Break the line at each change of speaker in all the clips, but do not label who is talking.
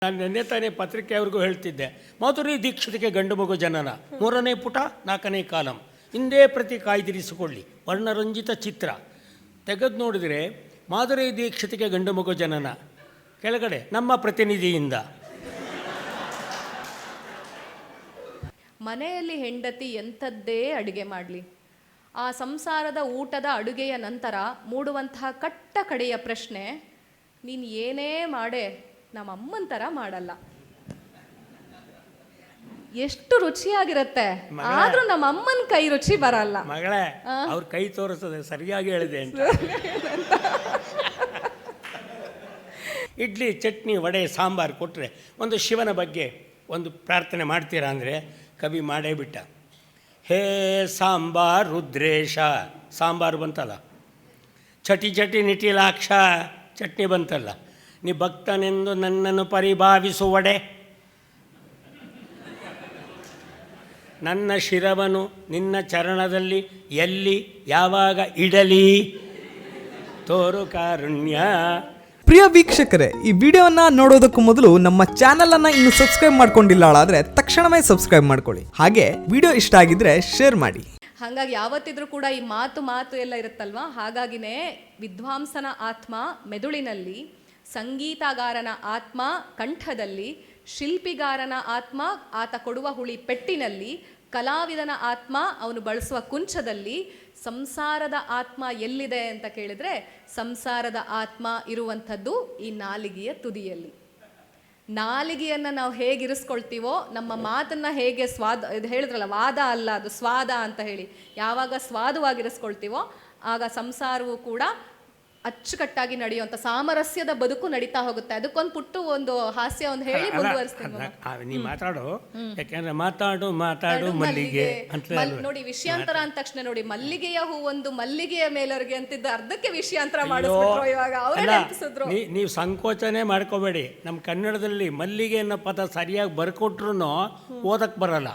ನಾನು ನಿನ್ನೆ ತಾನೇ ಪತ್ರಿಕೆಯವ್ರಿಗೂ ಹೇಳ್ತಿದ್ದೆ, ಮಾಧುರಿ ದೀಕ್ಷಿತಿಗೆ ಗಂಡು ಮಗು ಜನನ, 3ನೇ ಪುಟ 4ನೇ ಕಾಲಂ, ಹಿಂದೆ ಪ್ರತಿ ಕಾಯ್ದಿರಿಸಿಕೊಳ್ಳಿ, ವರ್ಣರಂಜಿತ ಚಿತ್ರ ತೆಗೆದು ನೋಡಿದರೆ ಮಾಧುರಿ ದೀಕ್ಷಿತಿಗೆ ಗಂಡು ಮಗು ಜನನ, ಕೆಳಗಡೆ ನಮ್ಮ ಪ್ರತಿನಿಧಿಯಿಂದ.
ಮನೆಯಲ್ಲಿ ಹೆಂಡತಿ ಎಂಥದ್ದೇ ಅಡುಗೆ ಮಾಡಲಿ, ಆ ಸಂಸಾರದ ಊಟದ ಅಡುಗೆಯ ನಂತರ ಮೂಡುವಂತಹ ಕಟ್ಟ ಕಡೆಯ ಪ್ರಶ್ನೆ, ನೀನು ಏನೇ ಮಾಡೆ ನಮ್ಮ ಅಮ್ಮನ ಥರ ಮಾಡಲ್ಲ. ಎಷ್ಟು ರುಚಿಯಾಗಿರುತ್ತೆ, ಆದ್ರೂ ನಮ್ಮ ಅಮ್ಮನ ಕೈ ರುಚಿ ಬರಲ್ಲ.
ಮಗಳೇ, ಅವ್ರ ಕೈ ತೋರಿಸ್ತದೆ, ಸರಿಯಾಗಿ ಹೇಳಿದೆ ಅಂತ. ಇಡ್ಲಿ, ಚಟ್ನಿ, ವಡೆ, ಸಾಂಬಾರು ಕೊಟ್ಟರೆ ಒಂದು ಶಿವನ ಬಗ್ಗೆ ಒಂದು ಪ್ರಾರ್ಥನೆ ಮಾಡ್ತೀರಾ ಅಂದರೆ ಕವಿ ಮಾಡೇ ಬಿಟ್ಟ. ಹೇ ಸಾಂಬಾರ್ ರುದ್ರೇಶ, ಸಾಂಬಾರು ಬಂತಲ್ಲ. ಚಟಿ ಚಟಿ ನಿಟಿಲಾಕ್ಷ, ಚಟ್ನಿ ಬಂತಲ್ಲ. ನೀ ಭಕ್ತನೆಂದು ನನ್ನನ್ನು ಪರಿಭಾವಿಸುವಡೆ, ನನ್ನ ಶಿರವನು ನಿನ್ನ ಚರಣದಲ್ಲಿ ಎಲ್ಲಿ ಯಾವಾಗ ಇಡಲಿ, ತೋರು ಕಾರುಣ್ಯ.
ಪ್ರಿಯ ವೀಕ್ಷಕರೇ, ಈ ವಿಡಿಯೋನ ನೋಡೋದಕ್ಕೂ ಮೊದಲು ನಮ್ಮ ಚಾನೆಲ್ ಅನ್ನ ಇನ್ನು ಸಬ್ಸ್ಕ್ರೈಬ್ ಮಾಡ್ಕೊಂಡಿಲ್ಲ ಆದ್ರೆ ತಕ್ಷಣವೇ ಸಬ್ಸ್ಕ್ರೈಬ್ ಮಾಡ್ಕೊಳ್ಳಿ. ಹಾಗೆ ವಿಡಿಯೋ ಇಷ್ಟ ಆಗಿದ್ರೆ ಶೇರ್ ಮಾಡಿ.
ಹಾಗಾಗಿ ಯಾವತ್ತಿದ್ರೂ ಕೂಡ ಈ ಮಾತು ಎಲ್ಲ ಇರುತ್ತಲ್ವಾ, ಹಾಗಾಗಿನೇ ವಿದ್ವಾಂಸನ ಆತ್ಮ ಮೆದುಳಿನಲ್ಲಿ, ಸಂಗೀತಗಾರನ ಆತ್ಮ ಕಂಠದಲ್ಲಿ, ಶಿಲ್ಪಿಗಾರನ ಆತ್ಮ ಆತ ಕೊಡುವ ಹುಳಿ ಪೆಟ್ಟಿನಲ್ಲಿ, ಕಲಾವಿದನ ಆತ್ಮ ಅವನು ಬಳಸುವ ಕುಂಚದಲ್ಲಿ, ಸಂಸಾರದ ಆತ್ಮ ಎಲ್ಲಿದೆ ಅಂತ ಕೇಳಿದ್ರೆ ಸಂಸಾರದ ಆತ್ಮ ಇರುವಂಥದ್ದು ಈ ನಾಲಿಗೆಯ ತುದಿಯಲ್ಲಿ. ನಾಲಿಗೆಯನ್ನು ನಾವು ಹೇಗೆ ಇರಿಸ್ಕೊಳ್ತೀವೋ, ನಮ್ಮ ಮಾತನ್ನು ಹೇಗೆ ಇದು ಹೇಳಿದ್ರಲ್ಲ, ವಾದ ಅಲ್ಲ ಅದು ಸ್ವಾದ ಅಂತ ಹೇಳಿ, ಯಾವಾಗ ಸ್ವಾದವಾಗಿರಿಸ್ಕೊಳ್ತೀವೋ ಆಗ ಸಂಸಾರವು ಕೂಡ ಅಚ್ಚುಕಟ್ಟಾಗಿ ನಡೆಯುವಂಥ ಸಾಮರಸ್ಯದ ಬದುಕು ನಡೀತಾ ಹೋಗುತ್ತೆ. ಅದಕ್ಕೊಂದು ಪುಟ್ಟು ಒಂದು ಹಾಸ್ಯ ಒಂದು ಹೇಳಿ ಮುಂದುವರಿಸ್ತೀನಿ.
ನೀ ಮಾತಾಡು, ಯಾಕೆಂದ್ರೆ ಮಾತಾಡು ಮಾತಾಡು ಮಲ್ಲಿಗೆ ಅಂತ
ನೋಡಿ, ವಿಷಯಾಂತರ ಅಂದ ತಕ್ಷಣ ನೋಡಿ, ಮಲ್ಲಿಗೆಯ ಹೂ ಒಂದು ಮಲ್ಲಿಗೆಯ ಮೇಲರ್ಗೆ ಅಂತಿದ್ದ ಅರ್ಧಕ್ಕೆ ವಿಷಯಾಂತರ ಮಾಡಿಸ್ಬಿಟ್ರು. ಇವಾಗ ಅವರೇ ನೆನಪಿಸಿದ್ರು.
ನೀವು ಸಂಕೋಚನೆ ಮಾಡ್ಕೋಬೇಡಿ. ನಮ್ಮ ಕನ್ನಡದಲ್ಲಿ ಮಲ್ಲಿಗೆ ಅನ್ನೋ ಪದ ಸರಿಯಾಗಿ ಬರ್ಕೊಟ್ರು ಓದಕ್ಕೆ ಬರಲ್ಲ.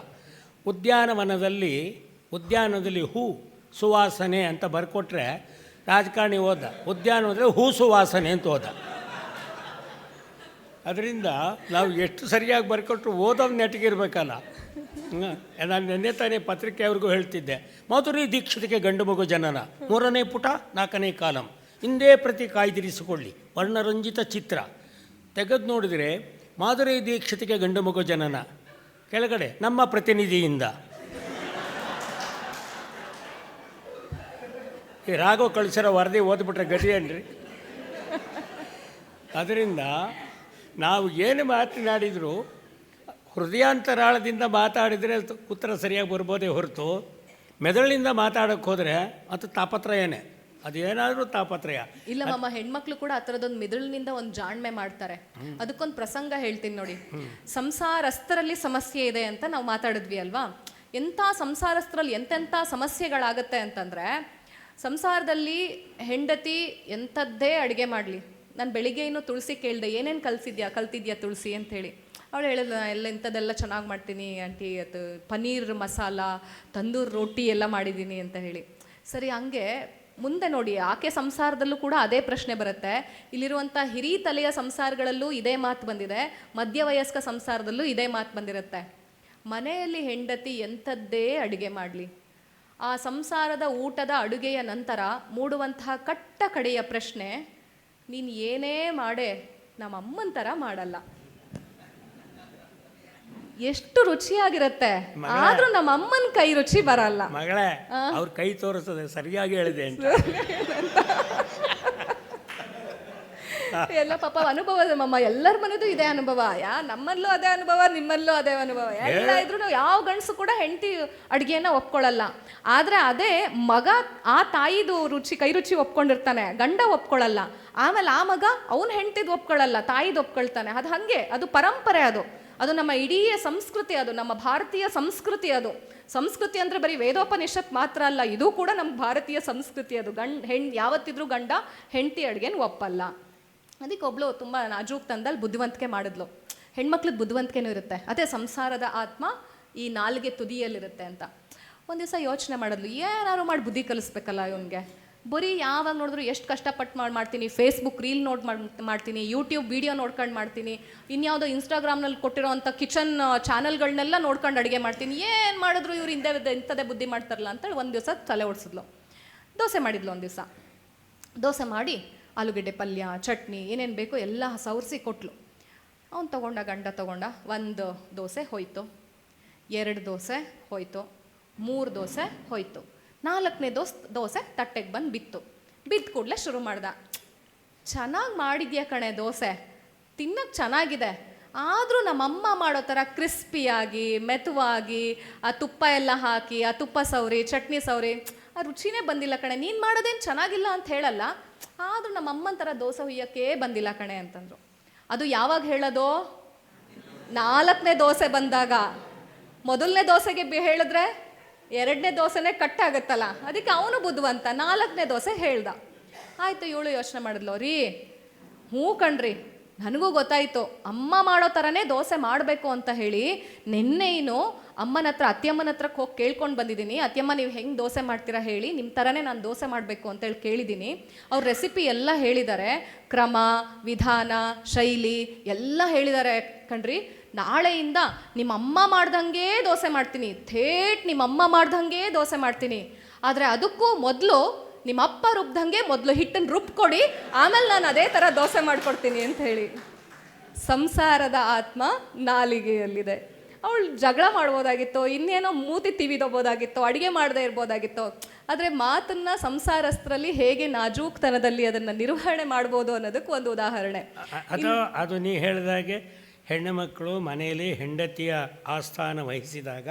ಉದ್ಯಾನದಲ್ಲಿ ಹೂ ಸುವಾಸನೆ ಅಂತ ಬರ್ಕೊಟ್ರೆ ರಾಜಕಾರಣಿ ಓದ, ಉದ್ಯಾನವನದಲ್ಲಿ ಹೂ ಸುವಾಸನೆ ಅಂತ ಓದ. ಅದರಿಂದ ನಾವು ಎಷ್ಟು ಸರಿಯಾಗಿ ಬರ್ಕೊಟ್ರು ಓದೋದು ನೆಟ್ಟಿಗಿರ್ಬೇಕಲ್ಲ. ನಾನು ನಿನ್ನೆ ತಾನೇ ಪತ್ರಿಕೆಯವ್ರಿಗೂ ಹೇಳ್ತಿದ್ದೆ, ಮಾಧುರಿ ದೀಕ್ಷಿತಿಗೆ ಗಂಡು ಮಗು ಜನನ, 3ನೇ ಪುಟ 4ನೇ ಕಾಲಂ, ಹಿಂದೆ ಪ್ರತಿ ಕಾಯ್ದಿರಿಸಿಕೊಳ್ಳಿ, ವರ್ಣರಂಜಿತ ಚಿತ್ರ ತೆಗೆದು ನೋಡಿದರೆ ಮಾಧುರಿ ದೀಕ್ಷಿತಿಗೆ ಗಂಡು ಮಗು ಜನನ, ಕೆಳಗಡೆ ನಮ್ಮ ಪ್ರತಿನಿಧಿಯಿಂದ. ಈ ರಾಘವ್ ಕಳಿಸಿರೋ ವರದಿ ಓದ್ಬಿಟ್ರೆ ಗತಿ ಏನ್ರಿ? ಅದರಿಂದ ನಾವು ಏನು ಮಾತನಾಡಿದರೂ ಹೃದಯಾಂತರಾಳದಿಂದ ಮಾತಾಡಿದರೆ ಉತ್ತರ ಸರಿಯಾಗಿ ಬರ್ಬೋದೇ ಹೊರತು, ಮೆದುಳಿನಿಂದ ಮಾತಾಡೋಕ್ಕೆ ಹೋದರೆ ಅದು ತಾಪತ್ರಯನೇ, ಅದೇನಾದರೂ ತಾಪತ್ರಯ
ಇಲ್ಲ. ನಮ್ಮ ಹೆಣ್ಮಕ್ಳು ಕೂಡ ಆ ಥರದೊಂದು ಮಿದುಳಿನಿಂದ ಒಂದು ಜಾಣ್ಮೆ ಮಾಡ್ತಾರೆ. ಅದಕ್ಕೊಂದು ಪ್ರಸಂಗ ಹೇಳ್ತೀನಿ ನೋಡಿ. ಸಂಸಾರಸ್ಥರಲ್ಲಿ ಸಮಸ್ಯೆ ಇದೆ ಅಂತ ನಾವು ಮಾತಾಡಿದ್ವಿ ಅಲ್ವಾ. ಎಂಥ ಸಂಸಾರಸ್ಥರಲ್ಲಿ ಎಂತೆಂಥ ಸಮಸ್ಯೆಗಳಾಗತ್ತೆ ಅಂತಂದರೆ, ಸಂಸಾರದಲ್ಲಿ ಹೆಂಡತಿ ಎಂಥದ್ದೇ ಅಡುಗೆ ಮಾಡಲಿ, ನಾನು ಬೆಳಿಗ್ಗೆ ಇನ್ನೂ ತುಳಸಿ ಕೇಳಿದೆ, ಏನೇನು ಕಲ್ತಿದ್ಯಾ ತುಳಸಿ ಅಂಥೇಳಿ. ಅವಳು ಹೇಳಿದ, ಎಲ್ಲ ಇಂಥದ್ದೆಲ್ಲ ಚೆನ್ನಾಗಿ ಮಾಡ್ತೀನಿ ಆಂಟಿ, ಅದು ಪನ್ನೀರ್ ಮಸಾಲ, ತಂದೂರ್ ರೋಟಿ ಎಲ್ಲ ಮಾಡಿದ್ದೀನಿ ಅಂತ ಹೇಳಿ. ಸರಿ, ಹಂಗೆ ಮುಂದೆ ನೋಡಿ, ಆಕೆ ಸಂಸಾರದಲ್ಲೂ ಕೂಡ ಅದೇ ಪ್ರಶ್ನೆ ಬರುತ್ತೆ. ಇಲ್ಲಿರುವಂಥ ಹಿರಿತಲೆಯ ಸಂಸಾರಗಳಲ್ಲೂ ಇದೇ ಮಾತು ಬಂದಿದೆ, ಮಧ್ಯವಯಸ್ಕ ಸಂಸಾರದಲ್ಲೂ ಇದೇ ಮಾತು ಬಂದಿರುತ್ತೆ. ಮನೆಯಲ್ಲಿ ಹೆಂಡತಿ ಎಂಥದ್ದೇ ಅಡುಗೆ ಮಾಡಲಿ, ಆ ಸಂಸಾರದ ಊಟದ ಅಡುಗೆಯ ನಂತರ ಮೂಡುವಂತಹ ಕಟ್ಟ ಕಡೆಯ ಪ್ರಶ್ನೆ, ನೀನು ಏನೇ ಮಾಡೆ ನಮ್ಮ ಅಮ್ಮನ ಥರ ಮಾಡಲ್ಲ. ಎಷ್ಟು ರುಚಿಯಾಗಿರುತ್ತೆ, ಆದ್ರೂ ನಮ್ಮ ಅಮ್ಮನ ಕೈ ರುಚಿ ಬರಲ್ಲ.
ಮಗಳೇ, ಅವ್ರ ಕೈ ತೋರಿಸ್ತದೆ, ಸರಿಯಾಗಿ ಹೇಳಿದೆ ಅಂತ.
ಎಲ್ಲ ಪಾಪ ಅನುಭವದ ಮಮ್ಮ, ಎಲ್ಲರ ಮನೆದು ಇದೇ ಅನುಭವ. ನಮ್ಮಲ್ಲೂ ಅದೇ ಅನುಭವ, ನಿಮ್ಮಲ್ಲೂ ಅದೇ ಅನುಭವ. ಎಲ್ಲ ಇದ್ರು ಯಾವ ಗಂಡಸು ಕೂಡ ಹೆಂಡತಿ ಅಡುಗೆನ ಒಪ್ಕೊಳ್ಳಲ್ಲ. ಆದ್ರೆ ಅದೇ ಮಗ ಆ ತಾಯಿದು ಕೈ ರುಚಿ ಒಪ್ಕೊಂಡಿರ್ತಾನೆ, ಗಂಡ ಒಪ್ಕೊಳ್ಳಲ್ಲ. ಆಮೇಲೆ ಆ ಮಗ ಅವನ ಹೆಂಡತಿದ್ ಒಪ್ಕೊಳ್ಳಲ್ಲ, ತಾಯಿದು ಒಪ್ಕೊಳ್ತಾನೆ. ಅದು ಹಂಗೆ, ಅದು ಪರಂಪರೆ, ಅದು ನಮ್ಮ ಇಡೀ ಸಂಸ್ಕೃತಿ, ಅದು ನಮ್ಮ ಭಾರತೀಯ ಸಂಸ್ಕೃತಿ. ಅದು ಸಂಸ್ಕೃತಿ ಅಂದರೆ ಬರೀ ವೇದೋಪನಿಷತ್ ಮಾತ್ರ ಅಲ್ಲ, ಇದು ಕೂಡ ನಮ್ಮ ಭಾರತೀಯ ಸಂಸ್ಕೃತಿ. ಅದು ಯಾವತ್ತಿದ್ರೂ ಗಂಡ ಹೆಂಡತಿ ಅಡುಗೆನ ಒಪ್ಪಲ್ಲ. ಅದಕ್ಕೆ ಒಬ್ಳು ತುಂಬ ನಾಜೂಕ್ ತಂದಲ್ಲಿ ಬುದ್ಧಿವಂತಿಕೆ ಮಾಡಿದ್ಲು. ಹೆಣ್ಮಕ್ಳಿಗೆ ಬುದ್ಧಿವಂತಿಕೆನೂ ಇರುತ್ತೆ, ಅದೇ ಸಂಸಾರದ ಆತ್ಮ ಈ ನಾಲಿಗೆ ತುದಿಯಲ್ಲಿರುತ್ತೆ ಅಂತ. ಒಂದು ದಿವಸ ಯೋಚನೆ ಮಾಡಿದ್ಲು, ಏನಾದ್ರು ಮಾಡಿ ಬುದ್ಧಿ ಕಲಿಸ್ಬೇಕಲ್ಲ ಇವನಿಗೆ. ಬರೀ ಯಾವಾಗ ನೋಡಿದ್ರು ಎಷ್ಟು ಕಷ್ಟಪಟ್ಟು ಮಾಡ್ತೀನಿ, ಫೇಸ್ಬುಕ್ ರೀಲ್ ಮಾಡ್ತೀನಿ, ಯೂಟ್ಯೂಬ್ ವಿಡಿಯೋ ನೋಡ್ಕೊಂಡು ಮಾಡ್ತೀನಿ, ಇನ್ಯಾವುದೋ ಇನ್ಸ್ಟಾಗ್ರಾಮ್ನಲ್ಲಿ ಕೊಟ್ಟಿರೋವಂಥ ಕಿಚನ್ ಚಾನಲ್ಗಳನ್ನೆಲ್ಲ ನೋಡ್ಕೊಂಡು ಅಡುಗೆ ಮಾಡ್ತೀನಿ, ಏನು ಮಾಡಿದ್ರು ಇವ್ರು ಇಂಥದೇ ಬುದ್ಧಿ ಮಾಡ್ತಾರಲ್ಲ ಅಂತೇಳಿ ಒಂದು ದಿವಸ ತಲೆ ಓಡಿಸಿದ್ಲು. ದೋಸೆ ಮಾಡಿದ್ಲು ಒಂದು ದಿವಸ. ದೋಸೆ ಮಾಡಿ ಆಲೂಗಡ್ಡೆ ಪಲ್ಯ, ಚಟ್ನಿ ಏನೇನು ಬೇಕೋ ಎಲ್ಲ ಸವರಿಸಿ ಕೊಟ್ಲು. ಅವ್ನು ಗಂಡ ತಗೊಂಡ 1 ದೋಸೆ ಹೋಯ್ತು, 2 ದೋಸೆ ಹೋಯ್ತು, 3 ದೋಸೆ ಹೋಯ್ತು, 4ನೇ ದೋಸೆ ತಟ್ಟೆಗೆ ಬಂದು ಬಿದ್ದ ಕೂಡಲೇ ಶುರು ಮಾಡ್ದ. ಚೆನ್ನಾಗಿ ಮಾಡಿದ್ಯಾ ಕಣೆ ದೋಸೆ, ತಿನ್ನಕ್ಕೆ ಚೆನ್ನಾಗಿದೆ, ಆದರೂ ನಮ್ಮಮ್ಮ ಮಾಡೋ ಥರ ಕ್ರಿಸ್ಪಿಯಾಗಿ ಮೆತುವಾಗಿ ಆ ತುಪ್ಪ ಎಲ್ಲ ಹಾಕಿ ಆ ತುಪ್ಪ ಸವರಿ ಚಟ್ನಿ ಸವರಿ ಆ ರುಚಿನೇ ಬಂದಿಲ್ಲ ಕಣೆ, ನೀನು ಮಾಡೋದೇನು ಚೆನ್ನಾಗಿಲ್ಲ ಅಂತ ಹೇಳಲ್ಲ, ಆದರೂ ನಮ್ಮಮ್ಮನ ಥರ ದೋಸೆ ಹುಯ್ಯೋಕ್ಕೇ ಬಂದಿಲ್ಲ ಕಣೆ ಅಂತಂದರು. ಅದು ಯಾವಾಗ ಹೇಳೋದು? 4ನೇ ದೋಸೆ ಬಂದಾಗ. ಮೊದಲನೇ ದೋಸೆಗೆ ಹೇಳಿದ್ರೆ 2ನೇ ದೋಸೆನೇ ಕಟ್ಟಾಗುತ್ತಲ್ಲ, ಅದಕ್ಕೆ ಅವನು ಬುದ್ಧಿವಂತ 4ನೇ ದೋಸೆ ಹೇಳ್ದ. ಆಯಿತು, ಇವಳು ಯೋಚನೆ ಮಾಡಿದ್ಲು, ರೀ ಹ್ಞೂ ಕಣ್ರಿ ನನಗೂ ಗೊತ್ತಾಯಿತು ಅಮ್ಮ ಮಾಡೋ ಥರನೇ ದೋಸೆ ಮಾಡಬೇಕು ಅಂತ ಹೇಳಿ ನಿನ್ನೆನು ಅಮ್ಮನ ಹತ್ರ ಅತ್ತಿಯಮ್ಮನ ಹತ್ರಕ್ಕೆ ಹೋಗಿ ಕೇಳ್ಕೊಂಡು ಬಂದಿದ್ದೀನಿ. ಅತ್ತಿಯಮ್ಮ ನೀವು ಹೆಂಗೆ ದೋಸೆ ಮಾಡ್ತೀರಾ ಹೇಳಿ, ನಿಮ್ಮ ಥರನೇ ನಾನು ದೋಸೆ ಮಾಡಬೇಕು ಅಂತೇಳಿ ಕೇಳಿದ್ದೀನಿ. ಅವ್ರ ರೆಸಿಪಿ ಎಲ್ಲ ಹೇಳಿದ್ದಾರೆ, ಕ್ರಮ ವಿಧಾನ ಶೈಲಿ ಎಲ್ಲ ಹೇಳಿದ್ದಾರೆ ಕಣ್ರಿ. ನಾಳೆಯಿಂದ ನಿಮ್ಮ ಅಮ್ಮ ಮಾಡ್ದಂಗೆ ದೋಸೆ ಮಾಡ್ತೀನಿ, ಥೇಟ್ ನಿಮ್ಮ ಅಮ್ಮ ಮಾಡ್ದಂಗೆ ದೋಸೆ ಮಾಡ್ತೀನಿ. ಆದರೆ ಅದಕ್ಕೂ ಮೊದಲು ನಿಮ್ಮ ಅಪ್ಪ ರುಬ್ದಂಗೆ ಮೊದಲು ಹಿಟ್ಟನ್ನು ರುಬ್ಕೊಡಿ, ಆಮೇಲೆ ನಾನು ಅದೇ ಥರ ದೋಸೆ ಮಾಡಿಕೊಡ್ತೀನಿ ಅಂತ ಹೇಳಿ. ಸಂಸಾರದ ಆತ್ಮ ನಾಲಿಗೆಯಲ್ಲಿದೆ. ಅವಳು ಜಗಳ ಮಾಡ್ಬೋದಾಗಿತ್ತು, ಇನ್ನೇನೋ ಮೂತಿ ತಿವಿದೋಬೋದಾಗಿತ್ತು, ಅಡುಗೆ ಮಾಡದೇ ಇರ್ಬೋದಾಗಿತ್ತು. ಆದರೆ ಮಾತನ್ನು ಸಂಸಾರಸ್ಥರಲ್ಲಿ ಹೇಗೆ ನಾಜೂಕ್ತನದಲ್ಲಿ ಅದನ್ನು ನಿರ್ವಹಣೆ ಮಾಡ್ಬೋದು ಅನ್ನೋದಕ್ಕೆ ಒಂದು ಉದಾಹರಣೆ.
ಅದು ನೀ ಹೇಳಿದಾಗೆ ಹೆಣ್ಣು ಮಕ್ಕಳು ಮನೆಯಲ್ಲಿ ಹೆಂಡತಿಯ ಆಸ್ಥಾನ ವಹಿಸಿದಾಗ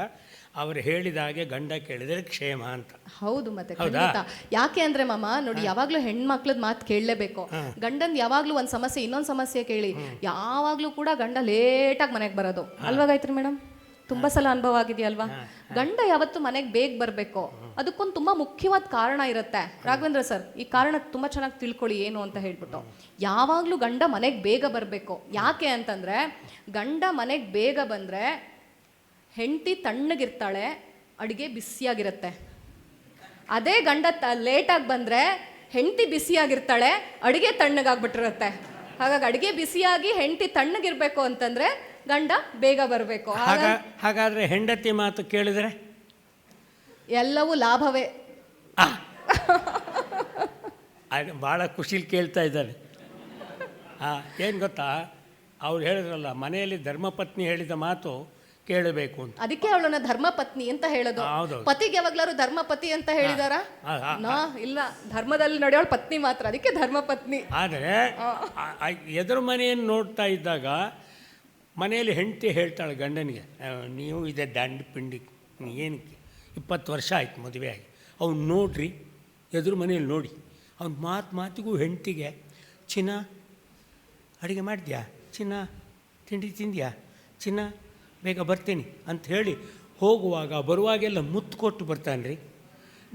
ಅವ್ರು ಹೇಳಿದಾಗೆ ಗಂಡ ಕೇಳಿದರೆ ಕ್ಷೇಮ ಅಂತ.
ಹೌದು, ಮತ್ತೆ ಖಂಡಿತ. ಯಾಕೆ ಅಂದ್ರೆ ಮಾಮ ನೋಡಿ, ಯಾವಾಗ್ಲೂ ಹೆಣ್ಮಕ್ಳದ್ ಮಾತು ಕೇಳಲೇಬೇಕು. ಗಂಡನ್ ಯಾವಾಗ್ಲೂ ಒಂದ್ ಸಮಸ್ಯೆ ಇನ್ನೊಂದ್ ಸಮಸ್ಯೆ ಕೇಳಿ ಯಾವಾಗ್ಲೂ ಕೂಡ ಗಂಡ ಲೇಟಾಗಿ ಮನೆಗೆ ಬರೋದು ಅಲ್ವಾ ಗಾಯತ್ರಿ ಮೇಡಮ್? ತುಂಬಾ ಸಲ ಅನುಭವ ಆಗಿದೆಯಲ್ವಾ? ಗಂಡ ಯಾವತ್ತು ಮನೆಗೆ ಬೇಗ ಬರಬೇಕು, ಅದಕ್ಕೊಂದು ತುಂಬಾ ಮುಖ್ಯವಾದ ಕಾರಣ ಇರುತ್ತೆ. ರಾಘವೇಂದ್ರ ಸರ್ ಈ ಕಾರಣ ತುಂಬಾ ಚೆನ್ನಾಗಿ ತಿಳ್ಕೊಳ್ಳಿ ಏನು ಅಂತ ಹೇಳ್ಬಿಟ್ಟು. ಯಾವಾಗ್ಲೂ ಗಂಡ ಮನೆಗೆ ಬೇಗ ಬರಬೇಕು. ಯಾಕೆ ಅಂತಂದ್ರೆ ಗಂಡ ಮನೆಗೆ ಬೇಗ ಬಂದ್ರೆ ಹೆಂಡತಿ ತಣ್ಣಗಿರ್ತಾಳೆ, ಅಡುಗೆ ಬಿಸಿಯಾಗಿರುತ್ತೆ. ಅದೇ ಗಂಡ ಲೇಟಾಗಿ ಬಂದರೆ ಹೆಂಡತಿ ಬಿಸಿಯಾಗಿರ್ತಾಳೆ, ಅಡುಗೆ ತಣ್ಣಗಾಗ್ಬಿಟ್ಟಿರುತ್ತೆ. ಹಾಗಾಗಿ ಅಡುಗೆ ಬಿಸಿಯಾಗಿ ಹೆಂಡತಿ ತಣ್ಣಗಿರ್ಬೇಕು ಅಂತಂದರೆ ಗಂಡ ಬೇಗ ಬರಬೇಕು.
ಹಾಗಾದರೆ ಹೆಂಡತಿ ಮಾತು ಕೇಳಿದರೆ
ಎಲ್ಲವೂ ಲಾಭವೇ.
ಭಾಳ ಖುಷಿಲಿ ಕೇಳ್ತಾ ಇದ್ದಾನೆ. ಏನು ಗೊತ್ತಾ, ಅವ್ರು ಹೇಳಿದ್ರಲ್ಲ ಮನೆಯಲ್ಲಿ ಧರ್ಮಪತ್ನಿ ಹೇಳಿದ ಮಾತು ಕೇಳಬೇಕು ಅಂತ,
ಅದಕ್ಕೆ ಅವಳನ್ನ ಧರ್ಮಪತ್ನಿ ಅಂತ ಹೇಳೋದು. ಪತಿಗೆ ಯಾವಾಗ್ಲಾರು ಧರ್ಮಪತಿ ಅಂತ ಹೇಳಿದಾರ? ಇಲ್ಲ, ಧರ್ಮದಲ್ಲಿ ನಡೆಯೋಳು ಪತ್ನಿ ಮಾತ್ರ, ಅದಕ್ಕೆ ಧರ್ಮಪತ್ನಿ.
ಆದರೆ ಎದುರು ಮನೆಯನ್ನು ನೋಡ್ತಾ ಇದ್ದಾಗ ಮನೆಯಲ್ಲಿ ಹೆಂಡತಿ ಹೇಳ್ತಾಳೆ ಗಂಡನಿಗೆ, ನೀವು ಇದೆ ದಂಡ ಪಿಂಡಿ ಏನಕ್ಕೆ 20 ವರ್ಷ ಆಯ್ತು ಮದುವೆ ಆಗಿ, ಅವ್ನು ನೋಡ್ರಿ ಎದುರು ಮನೆಯಲ್ಲಿ ನೋಡಿ, ಅವ್ನ ಮಾತಿಗೂ ಹೆಂಡತಿಗೆ ಚಿನ್ನ ಅಡುಗೆ ಮಾಡಿದ್ಯಾ, ಚಿನ್ನ ತಿಂಡಿ ತಿಂದ್ಯಾ, ಚಿನ್ನ ಬೇಗ ಬರ್ತೀನಿ ಅಂತ ಹೇಳಿ ಹೋಗುವಾಗ ಬರುವಾಗೆಲ್ಲ ಮುತ್ತು ಕೊಟ್ಟು ಬರ್ತಾನೆ ರೀ.